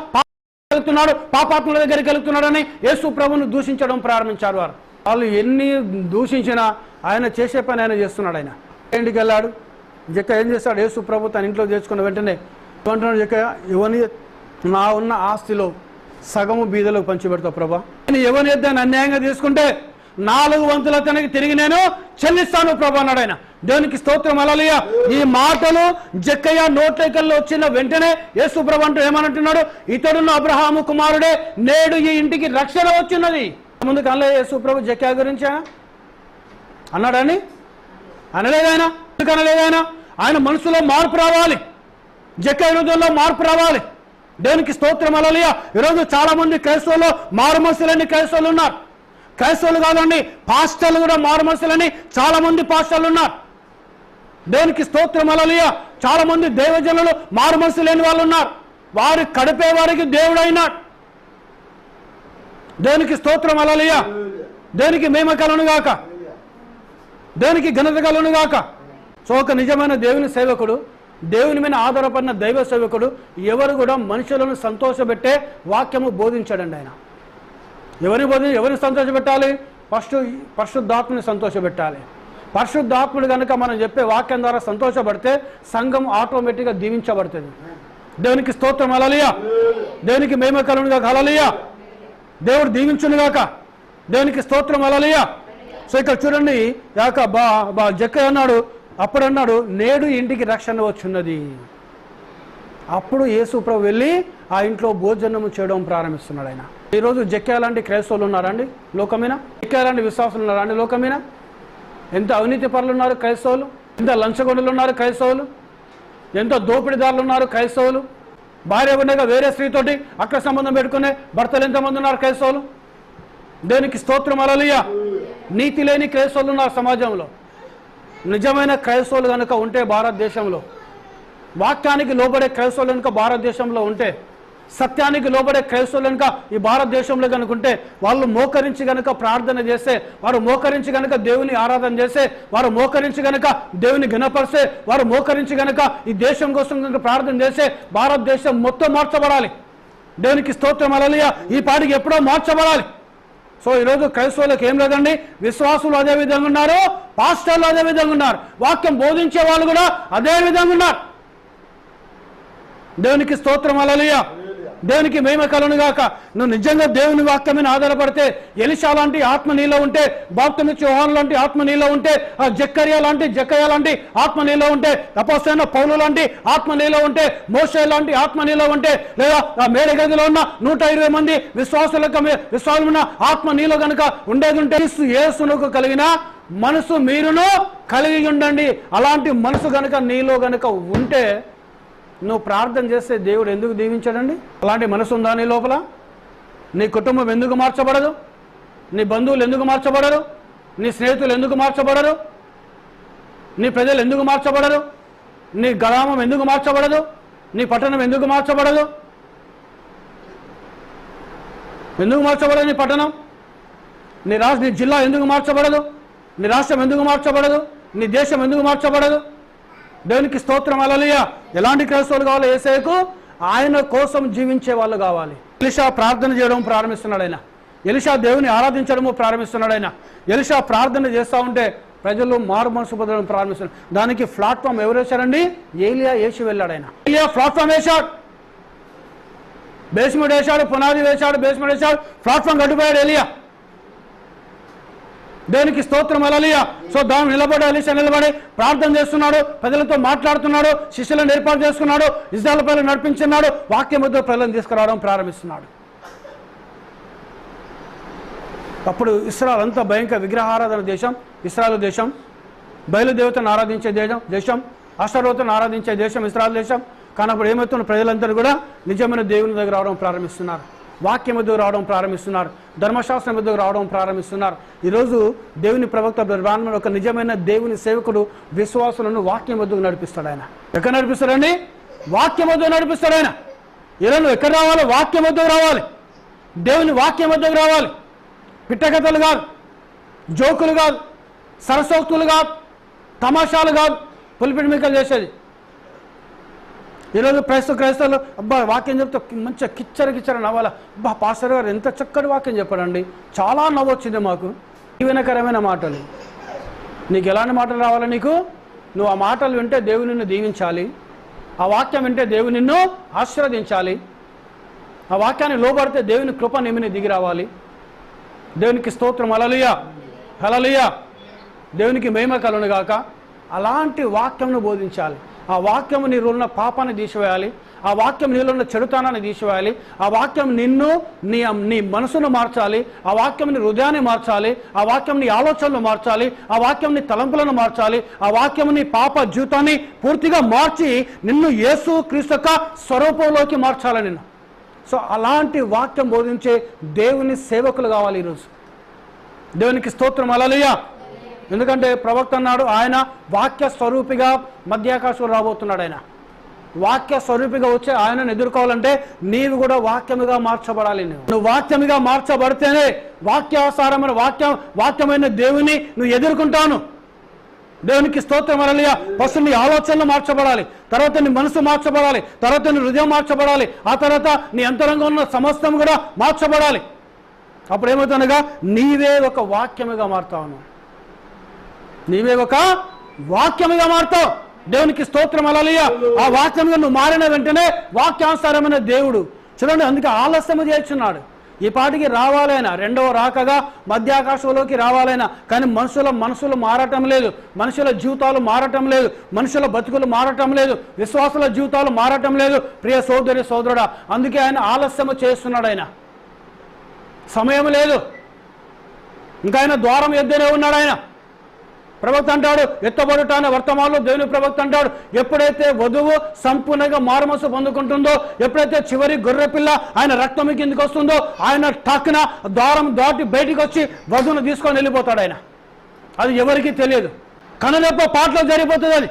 వెళ్తున్నాడు, పాపాత్ముల దగ్గరికి వెళ్తున్నాడని యేసు ప్రభువును దూషించడం ప్రారంభించారు. వాళ్ళు ఎన్ని దూషించినా ఆయన చేసే పని ఆయన చేస్తున్నాడు. ఆయన ఇంటికి వెళ్ళాడు. జక్క ఏం చేస్తాడు? యేసు ప్రభు తన ఇంట్లో తెచ్చుకున్న వెంటనే ఏమంటున్నాడు? జక్క ఎవని నా ఉన్న ఆస్తిలో సగము బీదలకు పంచిపెడతావు ప్రభా, నేను ఎవరిని దాన్ని అన్యాయంగా తీసుకుంటే 4 వంతుల అతనికి తిరిగి నేను చెల్లిస్తాను ప్రభా అన్నాడు ఆయన. దేవునికి స్తోత్రం. హల్లెలూయా. ఈ మాటలు జక్కయ్య నోట్లేకల్లో వచ్చిన వెంటనే యేసు ప్రభు అంటూ ఏమనంటున్నాడు? ఇతడున్న అబ్రహాము కుమారుడే, నేడు ఈ ఇంటికి రక్షణ వచ్చినది. ముందు కనలే యేసు ప్రభు జక్కయ్య గురించి అన్నాడని అనలేదాయన, అనలేదాయన. ఆయన మనసులో మార్పు రావాలి, జక్కయ్య హృదయంలో మార్పు రావాలి. దేవునికి స్తోత్రం. హల్లెలూయా. ఈరోజు చాలా మంది క్రైస్తవులు మారుమనసులని క్రైస్తవులు ఉన్నారు. క్రైస్తవులు కాదండి, పాస్టర్లు కూడా మారుమనసులని చాలా మంది పాస్టర్లు ఉన్నారు. దేవునికి స్తోత్రం. హల్లెలూయా. చాలా మంది దైవజనులు మారుమనసు లేని వాళ్ళు ఉన్నారు. వారి కడిపే వారికి దేవుడు అయినాడు. దేవునికి స్తోత్రం. హల్లెలూయా. దేవునికి మహిమ కలుగును గాక, దేవునికి ఘనత కలుగును గాక. సో ఒక నిజమైన దేవుని సేవకుడు, దేవుని మీద ఆధారపడిన దైవ సేవకుడు ఎవరు కూడా మనుషులను సంతోషపెట్టే వాక్యము బోధించాడండి. ఆయన ఎవరిని సంతోషపెట్టాలి? పరిశుద్ధాత్మని సంతోషపెట్టాలి. పరిశుద్ధాత్ముడు కనుక మనం చెప్పే వాక్యం ద్వారా సంతోషపడితే సంఘం ఆటోమేటిక్గా దీవించబడుతుంది. దేవునికి స్తోత్రం. హల్లెలూయా. దేవునికి మహిమ కలుగును గాక. హల్లెలూయా. దేవుడు దీవించును గాక. దేవునికి స్తోత్రం. హల్లెలూయా. సో ఇక్కడ చూడండి, జక్కయ్య అన్నాడు, అప్పుడు అన్నాడు, నేడు ఇంటికి రక్షణ వచ్చున్నది. అప్పుడు యేసు ప్రభు వెళ్ళి ఆ ఇంట్లో భోజనము చేయడం ప్రారంభిస్తున్నాడు. ఆయన ఈరోజు జక్కయ్య లాంటి క్రైస్తవులు ఉన్నారండి లోకమైన? జక్కయ్య లాంటి విశ్వాసులు ఉన్నారండి లోకమైన? ఎంత అవినీతి పరులు ఉన్నారు క్రైస్తవులు, ఎంత లంచగొండలు ఉన్నారు క్రైస్తవులు, ఎంత దోపిడీదారులు ఉన్నారు క్రైస్తవులు. భార్య ఉండగా వేరే స్త్రీతోటి అక్ర సంబంధం పెట్టుకునే భర్తలు ఎంతమంది ఉన్నారు క్రైస్తవులు. దేవునికి స్తోత్రం. హల్లెలూయా. నీతి లేని క్రైస్తవులు ఉన్నారు సమాజంలో. నిజమైన క్రైస్తవులు కనుక ఉంటే భారతదేశంలో, వాక్యానికి లోబడే క్రైస్తవులు కనుక భారతదేశంలో ఉంటే, సత్యానికి లోబడే క్రైస్తవులు కనుక ఈ భారతదేశంలో కనుక ఉంటే, వాళ్ళు మోకరించి కనుక ప్రార్థన చేస్తే, వారు మోకరించి కనుక దేవుని ఆరాధన చేస్తే, వారు మోకరించి కనుక దేవుని ఘనపరిస్తే, వారు మోకరించి కనుక ఈ దేశం కోసం కనుక ప్రార్థన చేస్తే భారతదేశం మొత్తం మార్చబడాలి. దేవునికి స్తోత్రం. హల్లెలూయా. ఈ పాటికి ఎప్పుడో మార్చబడాలి. సో ఈరోజు క్రైస్తవులకు ఏం లేదండి, విశ్వాసులు అదే విధంగా ఉన్నారు, పాస్టర్లు అదే విధంగా ఉన్నారు, వాక్యం బోధించే వాళ్ళు కూడా అదే విధంగా ఉన్నారు. దేవునికి స్తోత్రం. హల్లెలూయా. దేవునికి మహిమ కలుగును గాక. నువ్వు నిజంగా దేవుని వాక్యం మీద ఆధారపడితే, ఎలీషా లాంటి ఆత్మ నీలో ఉంటే, బాప్తిస్మా యోహాను లాంటి ఆత్మ నీలో ఉంటే, జక్కయ్య లాంటి ఆత్మ నీలో ఉంటే, అపోస్తలుడైన పౌలు లాంటి ఆత్మ నీలో ఉంటే, మోషే లాంటి ఆత్మ నీలో ఉంటే, లేదా ఆ మేడగదిలో ఉన్న 120 మంది విశ్వాసులున్న ఆత్మ నీలో గనుక ఉండేది ఉంటే, యేసునకు కలిగిన మనసు మీరును కలిగి ఉండండి. అలాంటి మనసు గనుక నీలో గనుక ఉంటే నువ్వు ప్రార్థన చేస్తే దేవుడు ఎందుకు దీవించాడండి? అలాంటి మనసు ఉందా నీ లోపల? నీ కుటుంబం ఎందుకు మార్చబడదు? నీ బంధువులు ఎందుకు మార్చబడరు? నీ స్నేహితులు ఎందుకు మార్చబడరు? నీ ప్రజలు ఎందుకు మార్చబడరు? నీ గ్రామం ఎందుకు మార్చబడదు? నీ పట్టణం ఎందుకు మార్చబడదు? ఎందుకు మార్చబడదు నీ పట్టణం? నీ జిల్లా ఎందుకు మార్చబడదు? నీ రాష్ట్రం ఎందుకు మార్చబడదు? నీ దేశం ఎందుకు మార్చబడదు? దేవునికి స్తోత్రం. హల్లెలూయా. ఎలాంటి క్రైస్తవులు కావాలి? యేసయ్యకు ఆయన కోసం జీవించే వాళ్ళు కావాలి. ఎలీషా ప్రార్థన చేయడం ప్రారంభిస్తున్నాడు. ఆయన ఎలీషా దేవుని ఆరాధించడము ప్రారంభిస్తున్నాడు. ఆయన ఎలీషా ప్రార్థన చేస్తూ ఉంటే ప్రజలు మారు మనసు పొందడం ప్రారంభిస్తున్నారు. దానికి ప్లాట్ఫామ్ ఎవరు వేశారండి? ఏలియా వేసి వెళ్ళాడు. ఆయన ఏలియా ప్లాట్ఫామ్ వేశాడు, బేస్మెంట్ వేశాడు, పునాది వేశాడు, బేస్మెంట్ వేశాడు, ప్లాట్ఫామ్ కట్టిపోయాడు ఏలియా. దేవునికి స్తోత్రం. హల్లెలూయా. సో దాని ఎలీషా నిలబడి ప్రార్థన చేస్తున్నాడు, ప్రజలతో మాట్లాడుతున్నాడు, శిష్యులను ఏర్పాటు చేసుకున్నాడు, ఇశ్రాయేలు ప్రజలను నడిపించున్నాడు, వాక్యముతో ప్రజలను తీసుకురావడం ప్రారంభిస్తున్నాడు. అప్పుడు ఇశ్రాయేలు అంతా భయంకర విగ్రహారాధన దేశం, ఇశ్రాయేలు దేశం, బయలుదేవతను ఆరాధించే దేశం, అష్టరోతను ఆరాధించే దేశం ఇశ్రాయేలు దేశం. కానీ అప్పుడు ఏమవుతున్న ప్రజలందరూ కూడా నిజమైన దేవుని దగ్గర రావడం ప్రారంభిస్తున్నారు, వాక్యం ఎదుగు రావడం ప్రారంభిస్తున్నారు, ధర్మశాస్త్రం ఎదుగు రావడం ప్రారంభిస్తున్నారు. ఈరోజు దేవుని ప్రవక్త బ్రహ్మాండ ఒక నిజమైన దేవుని సేవకుడు విశ్వాసులను వాక్యం ఎదుగు నడిపిస్తాడు. ఆయన ఎక్కడ నడిపిస్తాడండి? వాక్యం ఎదుగు నడిపిస్తాడు. ఆయన ఈరోజు ఎక్కడ రావాలి? వాక్యం ఎదుగు రావాలి, దేవుని వాక్యం ఎదుగు రావాలి. పిట్టకథలు కాదు, జోకులు కాదు, సరసోక్తులు కాదు, తమాషాలు కాదు పులిపిడి మీకలు చేసేది. ఈరోజు క్రైస్తవులు అబ్బా వాక్యం చెప్తే మంచిగా కిచ్చర నవ్వాలా, అబ్బా పాస్టర్ గారు ఎంత చక్కటి వాక్యం చెప్పాడండి, చాలా నవ్వొచ్చింది మాకు. దీవెనకరమైన మాటలు. నీకు ఎలాంటి మాటలు రావాలి? నువ్వు ఆ మాటలు వింటే దేవుడు నిన్ను దీవించాలి, ఆ వాక్యం వింటే దేవుడు నిన్ను ఆశీర్వదించాలి, ఆ వాక్యాన్ని లోబడితే దేవుని కృప నిమిని దిగి రావాలి. దేవునికి స్తోత్రం, హల్లెలూయా హల్లెలూయా, దేవునికి మహిమ కలుగును గాక. అలాంటి వాక్యంను బోధించాలి. ఆ వాక్యం నీలో ఉన్న పాపాన్ని తీసివేయాలి, ఆ వాక్యం నీలో ఉన్న చెడుతనాన్ని తీసివేయాలి, ఆ వాక్యం నిన్ను నీ మనసును మార్చాలి, ఆ వాక్యం నీ హృదయాన్ని మార్చాలి, ఆ వాక్యం నీ ఆలోచనలు మార్చాలి, ఆ వాక్యం నీ తలంపులను మార్చాలి, ఆ వాక్యం నీ పాప జీవితాన్ని పూర్తిగా మార్చి నిన్ను యేసు క్రీస్తు యొక్క స్వరూపంలోకి మార్చాలి నిన్ను. సో అలాంటి వాక్యం బోధించే దేవుని సేవకులు కావాలి ఈరోజు. దేవునికి స్తోత్రం, హల్లెలూయా. ఎందుకంటే ప్రవక్త అన్నాడు, ఆయన వాక్య స్వరూపిగా మధ్యాకాశంలో రాబోతున్నాడు. ఆయన వాక్య స్వరూపిగా వచ్చే ఆయనను ఎదుర్కోవాలంటే నీవు కూడా వాక్యముగా మార్చబడాలి. నువ్వు వాక్యముగా మార్చబడితేనే వాక్యాసారమైన వాక్యమైన దేవుని నువ్వు ఎదుర్కొంటాను. దేవునికి స్తోత్రం, హల్లెలూయా. ఫస్ట్ నీ ఆలోచనలు మార్చబడాలి, తర్వాత నీ మనసు మార్చబడాలి, తర్వాత నీ హృదయం మార్చబడాలి, ఆ తర్వాత నీ అంతరంగం ఉన్న సమస్తం కూడా మార్చబడాలి. అప్పుడు ఏమవుతుందనగా నీవే ఒక వాక్యముగా మారుతావు. నీవే ఒక వాక్యముగా మారుతావు. దేవునికి స్తోత్రం, హల్లెలూయా. ఆ వాక్యముగా నువ్వు మారిన వెంటనే వాక్యానుసారమైన దేవుడు చూడండి. అందుకే ఆలస్యము చేస్తున్నాడు. ఈ పాటికి రావాలైనా, రెండవ రాకగా మధ్యాకాశంలోకి రావాలైనా, కానీ మనసులు మారటం లేదు, మనుషుల జీవితాలు మారటం లేదు, మనుషుల బతుకులు మారటం లేదు, విశ్వాసుల జీవితాలు మారటం లేదు. ప్రియ సోదరి సోదరుడా, అందుకే ఆయన ఆలస్యము చేస్తున్నాడు. ఆయన సమయం లేదు, ఇంకా ఆయన ద్వారం ఎద్దనే ఉన్నాడు. ఆయన ప్రవక్త అంటాడు, ఎత్తబడుట అనే వర్తమానంలో దేవుని ప్రవక్త అంటాడు, ఎప్పుడైతే వధువు సంపూర్ణంగా మారుమనసు పొందుకుంటుందో, ఎప్పుడైతే చివరి గొర్రెపిల్ల ఆయన రక్తం కిందకి వస్తుందో, ఆయన టక్కున ద్వారం దాటి బయటికి వచ్చి వధువును తీసుకొని వెళ్ళిపోతాడు. ఆయన అది ఎవరికీ తెలియదు. కనులెప్ప పాటలో జరిగిపోతుంది అది.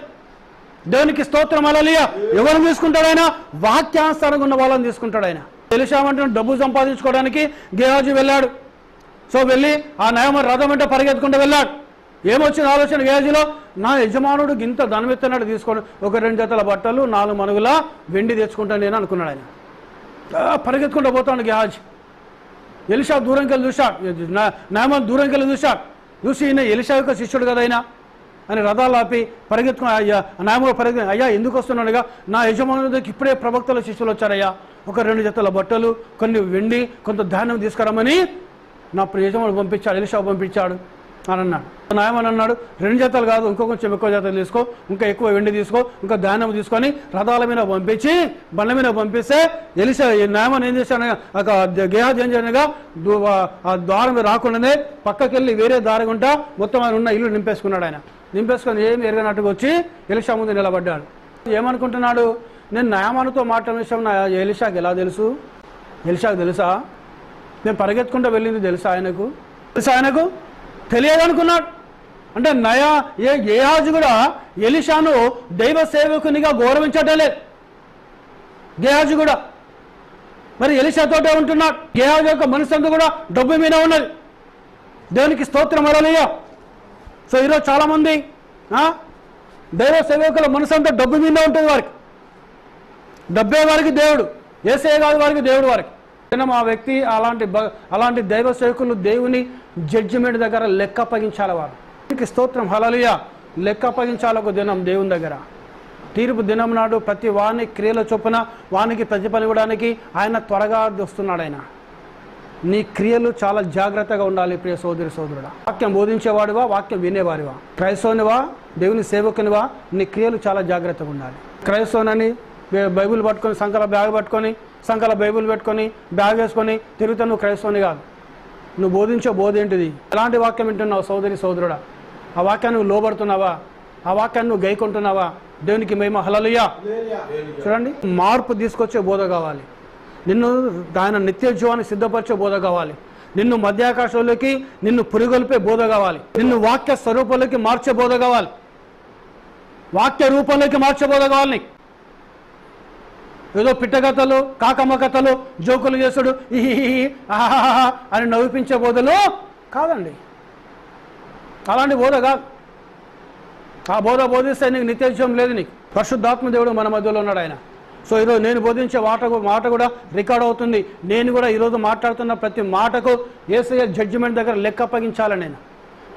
దేవునికి స్తోత్రం, హల్లెలూయా. ఎవరు తీసుకుంటాడు? ఆయన వాక్యానుసారంగా ఉన్న వాళ్ళని తీసుకుంటాడు. ఆయన ఎలీషామంటే డబ్బు సంపాదించుకోవడానికి గేహాజీ వెళ్ళాడు. సో వెళ్ళి ఆ నయమ రథం అంటే పరిగెత్తుకుంటూ వెళ్ళాడు. ఏమొచ్చిన ఆలోచన గేహాజీలో, నా యజమానుడు ఇంత ధనమిత్తనాడు తీసుకొని ఒక 2 జతల బట్టలు 4 మనుగుల వెండి తెచ్చుకుంటాను నేను అనుకున్నాడు. ఆయన పరిగెత్తుకుంటూ పోతాడు గేహాజీ. ఎలీషా దూరంకి వెళ్ళి చూశాడు, నయమాన్ దూరంకి వెళ్ళి చూసి ఈయన ఎలీషా యొక్క శిష్యుడు కదా అయినా అని రథాలు ఆపి పరిగెత్తుకుని, అయ్యా నయమ అయ్యా ఎందుకు వస్తున్నాడుగా, నా యజమానుడికి ఇప్పుడే ప్రవక్తల శిష్యులు వచ్చారయ్యా, ఒక 2 జతల బట్టలు, కొన్ని వెండి, కొంత ధాన్యం తీసుకురమ్మని నా యజమానుడు పంపించాడు, ఎలీషా పంపించాడు అని అన్నాడు. నాయమని అన్నాడు, 2 జతలు కాదు, ఇంకో కొంచెం ఎక్కువ జతలు తీసుకో, ఇంకా ఎక్కువ వెండి తీసుకో, ఇంకా ధాన్యం తీసుకొని రథాల మీద పంపించి బండ్ల మీద పంపిస్తే ఎలీషా నాయమని ఏం చేశాను, గేహాజీ ఏం చేయనగా ఆ ద్వారం మీద రాకుండానే పక్కకెళ్ళి వేరే దారి గుంటా మొత్తం ఆయన ఉన్న ఇల్లు నింపేసుకున్నాడు. ఆయన నింపేసుకొని ఏమి ఎరగనట్టుగా వచ్చి ఎలీషా ముందు నిలబడ్డాడు. ఏమనుకుంటున్నాడు, నేను నాయమానుతో మాట్లాడిన విషయం నా ఎలీషాకి ఎలా తెలుసు? ఎలీషాకు తెలుసా? నేను పరిగెత్తుకుంటూ వెళ్ళింది తెలుసా ఆయనకు? ఆయనకు తెలియదనుకున్నాడు. అంటే గేహాజీ కూడా ఎలీషాను దైవ సేవకునిగా గౌరవించటం లేదు. గేహాజీ కూడా మరి ఎలీషాతోటే ఉంటున్నాడు. గేహాజీ యొక్క మనసంతా కూడా డబ్బు మీద ఉన్నది. దేవునికి స్తోత్రం, హల్లెలూయా. సో ఈరోజు చాలామంది దైవ సేవకుల మనసంతా డబ్బు మీద ఉంటుంది. వారికి డబ్బే వారికి దేవుడు, యేసయ్య కాదు వారికి దేవుడు. వారికి ఆ వ్యక్తి అలాంటి దైవ సేవకులు దేవుని జడ్జిమెంట్ దగ్గర లెక్క అప్పగించాలి. వారికి స్తోత్రం, హల్లెలూయా. లెక్క అప్పగించాలి ఒక దినం దేవుని దగ్గర. తీర్పు దినం నాడు ప్రతి వాని క్రియల చొప్పున వానికి ప్రతిఫలం ఇవ్వడానికి ఆయన త్వరగా వస్తున్నాడు. ఆయన నీ క్రియలు చాలా జాగ్రత్తగా ఉండాలి. ప్రియ సోదరి సోదరుడా, వాక్యం బోధించేవాడివా, వాక్యం వినేవాడివా, క్రైస్తవునివా, దేవుని సేవకునివా, నీ క్రియలు చాలా జాగ్రత్తగా ఉండాలి. క్రైస్తవునని బైబిల్ పట్టుకొని సంకల బ్యాగ్ పట్టుకొని సంకల బైబిల్ పెట్టుకొని బ్యాగ్ వేసుకొని తిరుగుతా నువ్వు క్రైస్తవుని కాదు. నువ్వు బోధించే బోధ ఏంటిది? ఎలాంటి వాక్యం వింటున్నావు సోదరి సోదరుడా? ఆ వాక్యాన్ని నువ్వు లోబడుతున్నావా? ఆ వాక్యాన్ని నువ్వు గైకొంటున్నావా? దేవునికి మహిమ, హల్లెలూయా. చూడండి, మార్పు తీసుకొచ్చే బోధ కావాలి. నిన్ను ఆయన నిత్య జీవాన్ని సిద్ధపరిచే బోధ కావాలి. నిన్ను మధ్యాకాశంలోకి నిన్ను పురిగొల్పే బోధ కావాలి. నిన్ను వాక్య స్వరూపంలోకి మార్చే బోధ కావాలి. వాక్య రూపంలోకి మార్చే బోధ కావాలి నీకు. ఏదో పిట్టకథలు, కాకమ్మ కథలు, జోకులు చేసుడు, ఆహాహా అని నవ్విపించే బోధలు కాదండి. అలాంటి బోధ కాదు. ఆ బోధ బోధిస్తే నీకు నిత్య జీవం లేదు. నీకు పరిశుద్ధాత్మ దేవుడు మన మధ్యలో ఉన్నాడు. ఆయన సో ఈరోజు నేను బోధించే మాట కూడా రికార్డ్ అవుతుంది. నేను కూడా ఈరోజు మాట్లాడుతున్న ప్రతి మాటకు యేసయ్య జడ్జిమెంట్ దగ్గర లెక్క అప్పగించాలని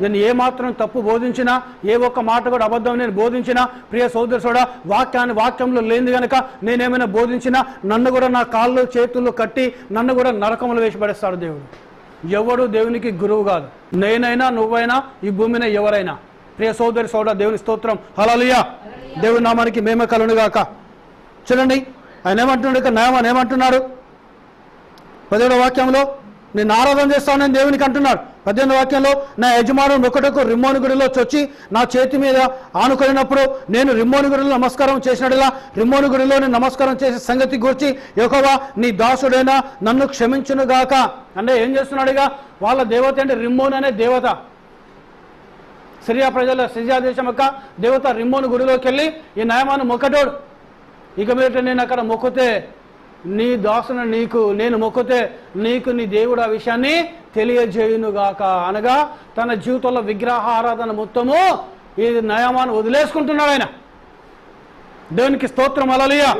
నేను ఏమాత్రం తప్పు బోధించినా, ఏ ఒక్క మాట కూడా అబద్ధం నేను బోధించినా, ప్రియ సోదరుడా, వాక్యంలో లేనిది కనుక నేనేమైనా బోధించినా నన్ను కూడా నా కాళ్ళు చేతుల్లో కట్టి నన్ను కూడా నరకంలో వేసిపడేస్తాడు దేవుడు. ఎవడు దేవునికి గురువు కాదు. నేనైనా నువ్వైనా ఈ భూమి మీద ఎవరైనా. ప్రియ సోదరుడా, దేవుని స్తోత్రం, హల్లెలూయా. దేవుని నామానికి మహిమ కలుగునుగాక. చూడండి ఆయన ఏమంటున్నాడు, ఇక నయమాన్ ఏమంటున్నాడు 17వ వాక్యంలో, నేను ఆరాధన చేస్తానని దేవునికి అంటున్నాడు. 18వ వాక్యంలో, నా యజమానుడు ఒకటకు రిమ్మోను గుడిలో చొచ్చి నా చేతి మీద ఆనుకొనినప్పుడు నేను రిమ్మోను గుడిలో నమస్కారం చేసినట్లా రిమ్మోను గుడిలో నేను నమస్కారం చేసే సంగతి గురించి యెహోవా నీ దాసుడైనా నన్ను క్షమించునుగాక. అంటే ఏం చేస్తున్నాడు? ఇక వాళ్ళ దేవత అంటే రిమ్మోను అనే దేవత. సిరియా దేశం యొక్క దేవత రిమ్మోను గుడిలోకి వెళ్ళి ఈ నయమాను మొక్కటోడు. ఇక మీద నేను అక్కడ మొక్కితే నీ దాసును నేను మొక్కితే నీకు నీ దేవుడు ఆ విషయాన్ని తెలియజేయునుగాక. అనగా తన జీవితంలో విగ్రహ ఆరాధన మొత్తము ఈ నయమాను వదిలేసుకుంటున్నాడు ఆయన. దేవునికి స్తోత్రం, హల్లెలూయా.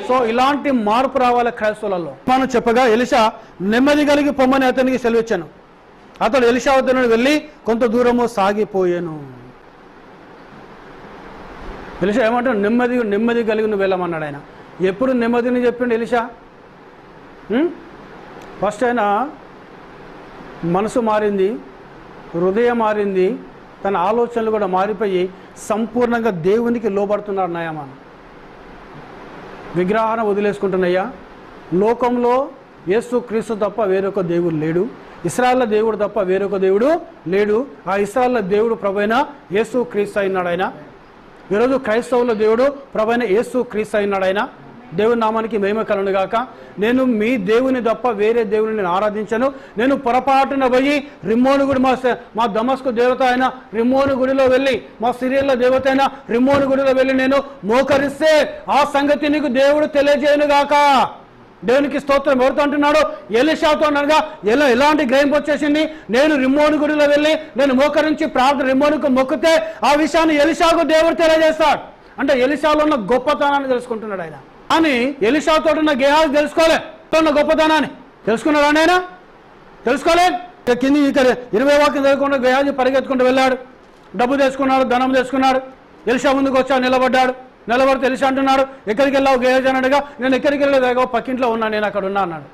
సో ఇలాంటి మార్పు రావాలి క్రైస్తవులలో. మనం చెప్పగా ఎలీషా నెమ్మది కలిగి పొమ్మని అతనికి సెలవిచ్చాను. అతడు ఎలీషా వద్ద నుండి వెళ్ళి కొంత దూరము సాగిపోయాను. ఎలీషా ఏమంటాడు? నెమ్మది కలిగి నువ్వు వెళ్ళమన్నాడు ఆయన. ఎప్పుడు నెమ్మదిని చెప్పిండు ఎలీషా? ఫస్ట్ ఆయన మనసు మారింది, హృదయం మారింది, తన ఆలోచనలు కూడా మారిపోయి సంపూర్ణంగా దేవునికి లోబడుతున్నాడు నయమాను. విగ్రహాన్ని వదిలేసుకుంటున్నాయ్యా. లోకంలో యేసు క్రీస్తు తప్ప వేరొక దేవుడు లేడు. ఇశ్రాయేలు దేవుడు తప్ప వేరొక దేవుడు లేడు. ఆ ఇశ్రాయేలు దేవుడు ప్రభువైన యేసు క్రీస్తు అయినాడు ఆయన. ఈరోజు క్రైస్తవుల దేవుడు ప్రభువైన యేసు క్రీస్తు అయినాడు ఆయన. దేవుని నామానికి మహిమ కలుగునుగాక. నేను మీ దేవుని తప్ప వేరే దేవుని నేను ఆరాధించను. నేను పొరపాటున పోయి రిమ్మోను గుడి, మా దమస్కు దేవత అయిన రిమ్మోను గుడిలో వెళ్ళి, మా సిరియల్ల దేవత అయిన రిమ్మోను గుడిలో వెళ్ళి నేను మోకరిస్తే ఆ సంగతి నీకు దేవుడు తెలియజేయనుగాక. దేవునికి స్తోత్రం. ఎవరితో అంటున్నాడు? ఎలీషాతో. అనగా ఎలాంటి గ్రహింపు వచ్చేసింది? నేను రిమ్మోను గుడిలో వెళ్ళి నేను మోకరించి ప్రార్థన రిమ్మోనుకు మొక్కితే ఆ విషయాన్ని ఎలీషాకు దేవుడు తెలియజేస్తాడు. అంటే ఎలీషాలో ఉన్న గొప్పతనాన్ని తెలుసుకుంటున్నాడు ఆయన. అని ఎలీషాతో ఉన్న గేహాజు తెలుసుకోలే ఉన్న గొప్పతనాన్ని. తెలుసుకున్నాడు ఆయన? తెలుసుకోలేదు. కింది ఇక్కడ 20వ వాక్యం చదువుకుంటూ గేహాజు పరిగెత్తుకుంటూ వెళ్ళాడు. డబ్బు తెచ్చుకున్నాడు, ధనం తెచ్చుకున్నాడు. ఎలీషా ముందుకు వచ్చాడు, నిలబడితే ఎలీషా అంటున్నాడు, ఎక్కడికి వెళ్ళావు గేహాజు అన్నాడుగా. నేను ఎక్కడికి వెళ్ళలేదు, పక్కింట్లో ఉన్నా, నేను అక్కడ ఉన్నా అన్నాడు.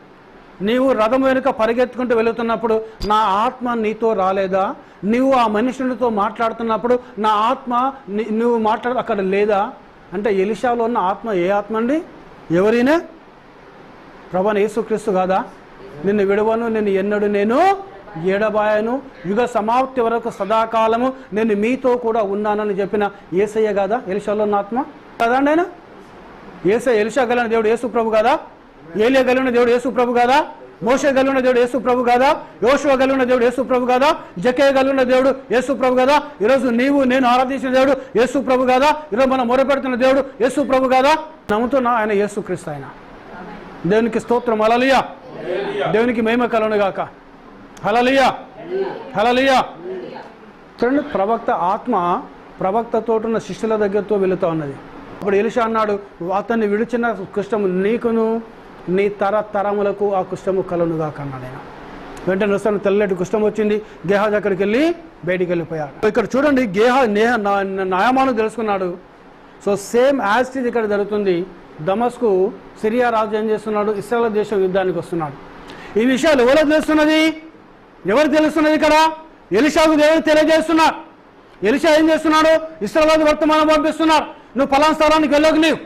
నీవు రథం వెనుక పరిగెత్తుకుంటూ వెళుతున్నప్పుడు నా ఆత్మ నీతో రాలేదా? నీవు ఆ మనుషునితో మాట్లాడుతున్నప్పుడు నా ఆత్మ నువ్వు అక్కడ లేదా? అంటే ఎలీషాలో ఉన్న ఆత్మ ఏ ఆత్మ అండి? ఎవరైనా ప్రభువైన యేసుక్రీస్తు కాదా? నిన్ను విడవను, నిన్ను ఎన్నడు నేను ఎడబాయను, యుగ సమాప్తి వరకు సదాకాలము నేను మీతో కూడా ఉన్నానని చెప్పిన యేసయ్య కాదా ఎలీషాలో ఉన్న ఆత్మ? కదండి ఆయన. ఎలీషా కలిగిన దేవుడు యేసు ప్రభు కాదా? ఏలియా కలిగిన దేవుడు యేసు ప్రభు కాదా? మోషే కలిగిన దేవుడు యేసు ప్రభు కాదా? యోషువ కలిగిన దేవుడు యేసు ప్రభు కాదా? జక్కయ్య కలిగిన దేవుడు యేసు ప్రభు కాదా? ఈరోజు నీవు నేను ఆరాధించిన దేవుడు యేసు ప్రభు కాదా? ఈరోజు మనం మొరపెడుతున్న దేవుడు యేసు ప్రభు కాదా? నమ్ముతున్నా ఆయన యేసుక్రీస్తు ఆయన. దేవునికి స్తోత్రం, హల్లెలూయా. దేవునికి మహిమ కలుగునుగాక. హల్లెలూయా, హల్లెలూయా. చూడండి, ప్రవక్త ఆత్మ ప్రవక్తతో ఉన్న శిష్యుల దగ్గరతో వెళుతూ ఉన్నది. అప్పుడు ఎలీషా అన్నాడు, అతన్ని విడిచిన కుష్టము నీకును నీ తరములకు ఆ కుష్టము కలుగునుగాక అన్నాడు ఆయన. వెంటనే వస్తాను తెల్లటి కుష్టం వచ్చింది. గేహాజు అక్కడికి వెళ్ళి బయటికి వెళ్ళిపోయాడు. ఇక్కడ చూడండి, నయమాను తెలుసుకున్నాడు. సో సేమ్ యాజ్ ఇట్ ఇక్కడ జరుగుతుంది. దమస్కు సిరియా రాజు ఏం చేస్తున్నాడు? ఇశ్రాయేలు దేశం యుద్ధానికి వస్తున్నాడు. ఈ విషయాలు ఎవరికి తెలుస్తున్నది? ఇక్కడ ఎలీషాకు దేవుడు తెలియజేస్తున్నాడు. ఎలీషా ఏం చేస్తున్నాడు? ఇశ్రాయేలు వర్తమానం పంపిస్తున్నాడు. నువ్వు పలానా స్థలానికి వెళ్ళకు. నీవు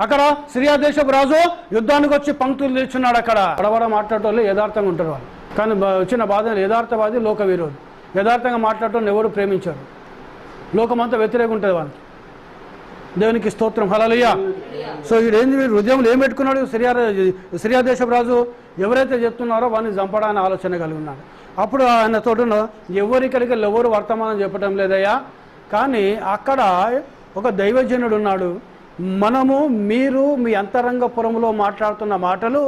అక్కడ సిరియా దేశపు రాజు యుద్ధానికి వచ్చి పంక్తులు నిల్చున్నాడు. అక్కడ బడబడ మాట్లాడేటోళ్ళు యథార్థంగా ఉంటారు వాళ్ళు. కానీ వచ్చిన బాధ యథార్థవాది లోక విరోధి. యథార్థంగా మాట్లాడటం ఎవరు ప్రేమించారు. లోకమంతా వ్యతిరేకం ఉంటుంది వాళ్ళకి. దేవునికి స్తోత్రం, హల్లెలూయా. సో వీడేంది, వీడు హృదయంలో ఏం పెట్టుకున్నాడు? సిరియా దేశపు రాజు ఎవరైతే చెప్తున్నారో వాడిని చంపడానికి ఆలోచన కలిగి ఉన్నాడు. అప్పుడు ఆయన తోట ఎవరిక్కడికి ఎవరు వర్తమానం చెప్పడం లేదయ్యా, కానీ అక్కడ ఒక దైవజనుడు ఉన్నాడు. మనము మీరు మీ అంతరంగపురంలో మాట్లాడుతున్న మాటలు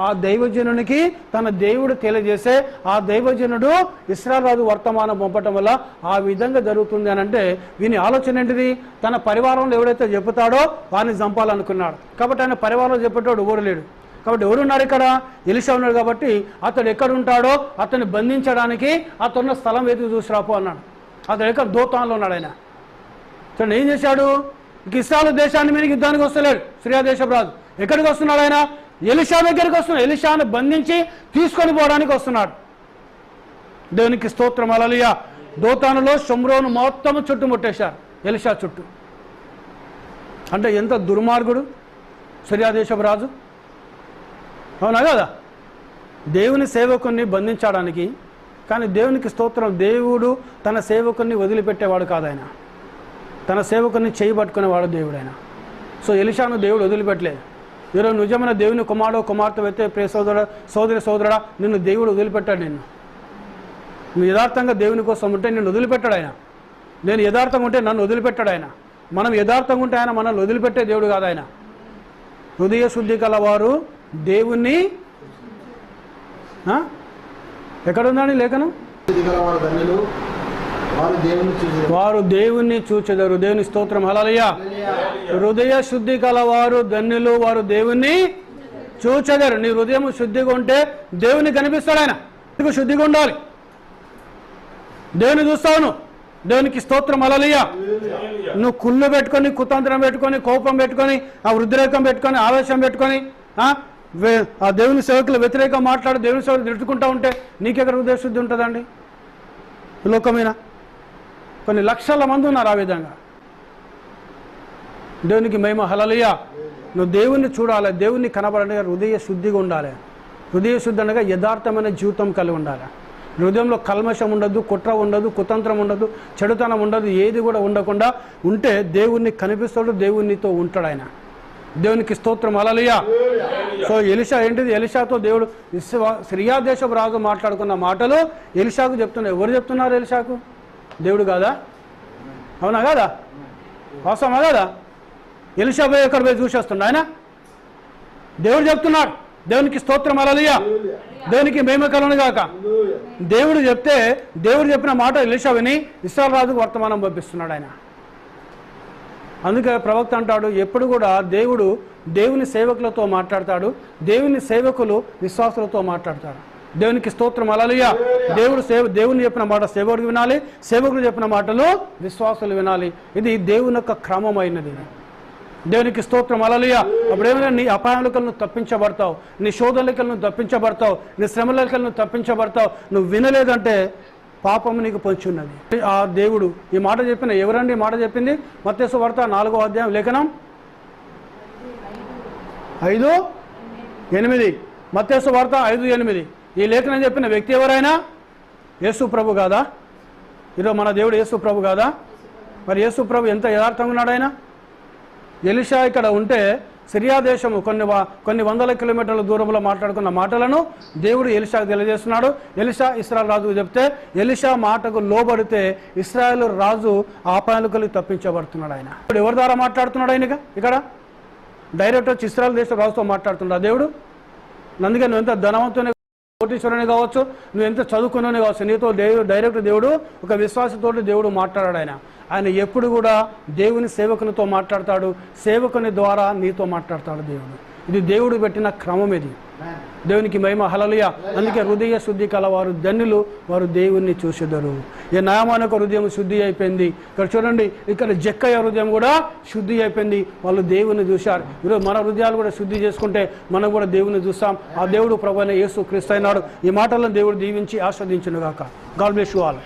ఆ దైవజనునికి తన దేవుడు తెలియజేసే ఆ దైవజనుడు ఇశ్రాయేలు రాజు వర్తమానం పంపటం వల్ల ఆ విధంగా జరుగుతుంది అని అంటే వీని ఆలోచన ఏంటిది? తన పరివారంలో ఎవడైతే చెబుతాడో వారిని చంపాలనుకున్నాడు. కాబట్టి ఆయన పరివారంలో చెప్పేటోడు ఎవరు లేడు. కాబట్టి ఎవరున్నారు ఇక్కడ? ఎలీషా ఉన్నాడు. కాబట్టి అతడు ఎక్కడుంటాడో అతన్ని బంధించడానికి అతడున్న స్థలం వెతికి చూసి రాపో అన్నాడు. అతడు ఎక్కడ? దోతాన్లో ఉన్నాడు ఆయన. అతను ఏం చేశాడు? ఇశ్రాయేలు దేశాన్ని మీద యుద్ధానికి వస్తలేడు సిరియా దేశపు రాజు. ఎక్కడికి వస్తున్నాడు ఆయన? ఎలీషా దగ్గరికి వస్తున్నాడు. ఎలీషాను బంధించి తీసుకొని పోవడానికి వస్తున్నాడు. దేవునికి స్తోత్రం. హల్లెలూయా. దోతానులో షోమ్రోను మొత్తం చుట్టుముట్టేశారు ఎలీషా చుట్టూ. అంటే ఎంత దుర్మార్గుడు సిరియా దేశపు రాజు, అవునా కదా? దేవుని సేవకుని బంధించడానికి. కానీ దేవునికి స్తోత్రం, దేవుడు తన సేవకుని వదిలిపెట్టేవాడు కాదు. ఆయన తన సేవకుని చేయబట్టుకునేవాడు దేవుడు ఆయన. సో ఎలీషాను దేవుడు వదిలిపెట్టలేదు. ఈరోజు నిజమైన దేవుని కుమారుడు కుమార్తె అయితే ప్రియ సోదరుడా నిన్ను దేవుడు వదిలిపెట్టాడు. నువ్వు యథార్థంగా దేవుని కోసం ఉంటే నిన్ను వదిలిపెట్టాడు ఆయన. నేను యథార్థంగా ఉంటే నన్ను వదిలిపెట్టాడు ఆయన. మనం యథార్థంగా ఉంటే ఆయన మనల్ని వదిలిపెట్టే దేవుడు కాదు ఆయన. హృదయ శుద్ధి కలవారు దేవుణ్ణి ఎక్కడుందండి లేఖనం? వారు దేవుణ్ణి చూచెదరు. దేవుని స్తోత్రం. హల్లెలూయా. హృదయ శుద్ధి కలవారు ధన్యులు, వారు దేవుణ్ణి చూచెదరు. నీ హృదయం శుద్ధిగా ఉంటే దేవుని కనిపిస్తాడు ఆయన. నీకు శుద్ధిగా ఉండాలి. దేవుని చూస్తావు. దేవునికి స్తోత్రం. హల్లెలూయా. నువ్వు కుళ్ళు పెట్టుకొని, కుతంత్రం పెట్టుకొని, కోపం పెట్టుకొని, ఆ వృద్ధిరేకం పెట్టుకొని, ఆవేశం పెట్టుకొని ఆ దేవుని సేవకులు వ్యతిరేకంగా మాట్లాడి దేవుని సేవకులు తిట్టుకుంటూ ఉంటే నీకెక్కడ హృదయ శుద్ధి ఉంటుందండి? లోకమైన కొన్ని లక్షల మంది ఉన్నారు ఆ విధంగా. దేవునికి మహిమ. హల్లెలూయా. నువ్వు దేవుణ్ణి చూడాలి, దేవుణ్ణి కనబడగా హృదయ శుద్ధిగా ఉండాలి. హృదయ శుద్ధి అనగా యథార్థమైన జీవితం కలిగి ఉండాలి. హృదయంలో కల్మషం ఉండదు, కుట్ర ఉండదు, కుతంత్రం ఉండదు, చెడుతనం ఉండదు, ఏది కూడా ఉండకుండా ఉంటే దేవుణ్ణి కనిపిస్తాడు, దేవునితో ఉంటాడు ఆయన. దేవునికి స్తోత్రం. హల్లెలూయా. సో ఎలీషా ఏంటిది? ఎలీషాతో దేవుడు సిరియా దేశపు రాజు మాట్లాడుకున్న మాటలు ఎలీషాకు చెప్తున్నారు. ఎవరు చెప్తున్నారు ఎలీషాకు? దేవుడు కాదా? అవునా కాదా? అవసరమా కాదా? ఎలీషా పోయి ఎక్కడ పోయి చూసేస్తుండ ఆయన? దేవుడు చెప్తున్నాడు. దేవునికి స్తోత్రం. హల్లెలూయా. దేవునికి మహిమ కలుగును గాక. దేవుడు చెప్తే దేవుడు చెప్పిన మాట ఎలీషా విని ఇశ్రాయేలు రాజుకు వర్తమానం పంపిస్తున్నాడు ఆయన. అందుకే ప్రవక్త అంటాడు, ఎప్పుడు కూడా దేవుడు దేవుని సేవకులతో మాట్లాడతాడు, దేవుని సేవకులు విశ్వాసులతో మాట్లాడతాడు. దేవునికి స్తోత్రం. హల్లెలూయా. దేవుని చెప్పిన మాట సేవకుడు వినాలి, సేవకుడు చెప్పిన మాటలు విశ్వాసులు వినాలి. ఇది దేవుని యొక్క క్రమమైనది. దేవునికి స్తోత్రం. హల్లెలూయా. అప్పుడేమైనా నీ అపాయాలకు నువ్వు తప్పించబడతావు, నీ శోధనలకు నువ్వు తప్పించబడతావు, నీ శ్రమలకు నువ్వు తప్పించబడతావు. నువ్వు వినలేదంటే పాపం నీకు పొంచి ఉన్నది. ఆ దేవుడు ఈ మాట చెప్పిన ఎవరండి ఈ మాట చెప్పింది? మత్తయి సువార్త 4వ అధ్యాయం లేఖనం 5:8. మత్తయి సువార్త 5:8. ఈ లేఖనం చెప్పిన వ్యక్తి ఎవరైనా యేసు ప్రభు కాదా? ఈరోజు మన దేవుడు యేసు ప్రభు కాదా? మరి యేసు ప్రభు ఎంత యథార్థంగా ఉన్నాడు ఆయన? ఎలీషా ఇక్కడ ఉంటే సిరియా దేశము కొన్ని వందల కిలోమీటర్ల దూరంలో మాట్లాడుకున్న మాటలను దేవుడు ఎలీషాకు తెలియజేస్తున్నాడు. ఎలీషా ఇశ్రాయేలు రాజుకు చెప్తే ఎలీషా మాటకు లోబడితే ఇశ్రాయేలు రాజు ఆపాయకులు తప్పించబడుతున్నాడు. ఆయన ఇప్పుడు ఎవరి ద్వారా మాట్లాడుతున్నాడు? ఆయన ఇక్కడ డైరెక్ట్ వచ్చి ఇశ్రాయేలు దేశ రాజుతో మాట్లాడుతున్నాడు దేవుడు. అందుకే నువ్వు ఎంత ధనవంతుని, కోటీశ్వరుని కావచ్చు, నువ్వు ఎంత చదువుకునే కావచ్చు, నీతో డైరెక్ట్ దేవుడు ఒక విశ్వాసంతో దేవుడు మాట్లాడాడు. ఆయన ఎప్పుడు కూడా దేవుని సేవకునితో మాట్లాడతాడు, సేవకుని ద్వారా నీతో మాట్లాడతాడు దేవుడు. ఇది దేవుడు పెట్టిన క్రమం. ఇది దేవునికి మహిమ. హల్లెలూయా. అందుకే హృదయ శుద్ధి కలవారు ధన్యులు, వారు దేవుణ్ణి చూసెదరు. ఈ నాయమానక హృదయం శుద్ధి అయిపోయింది. ఇక్కడ చూడండి, ఇక్కడ జక్కయ్య హృదయం కూడా శుద్ధి అయిపోయింది. వాళ్ళు దేవుని చూశారు. ఈరోజు మన హృదయాలు కూడా శుద్ధి చేసుకుంటే మనం కూడా దేవుని చూస్తాం. ఆ దేవుడు ప్రభువైన యేసు క్రీస్తు అయినాడు. ఈ మాటలను దేవుడు దీవించి ఆస్వాదించును గాక. God bless you all.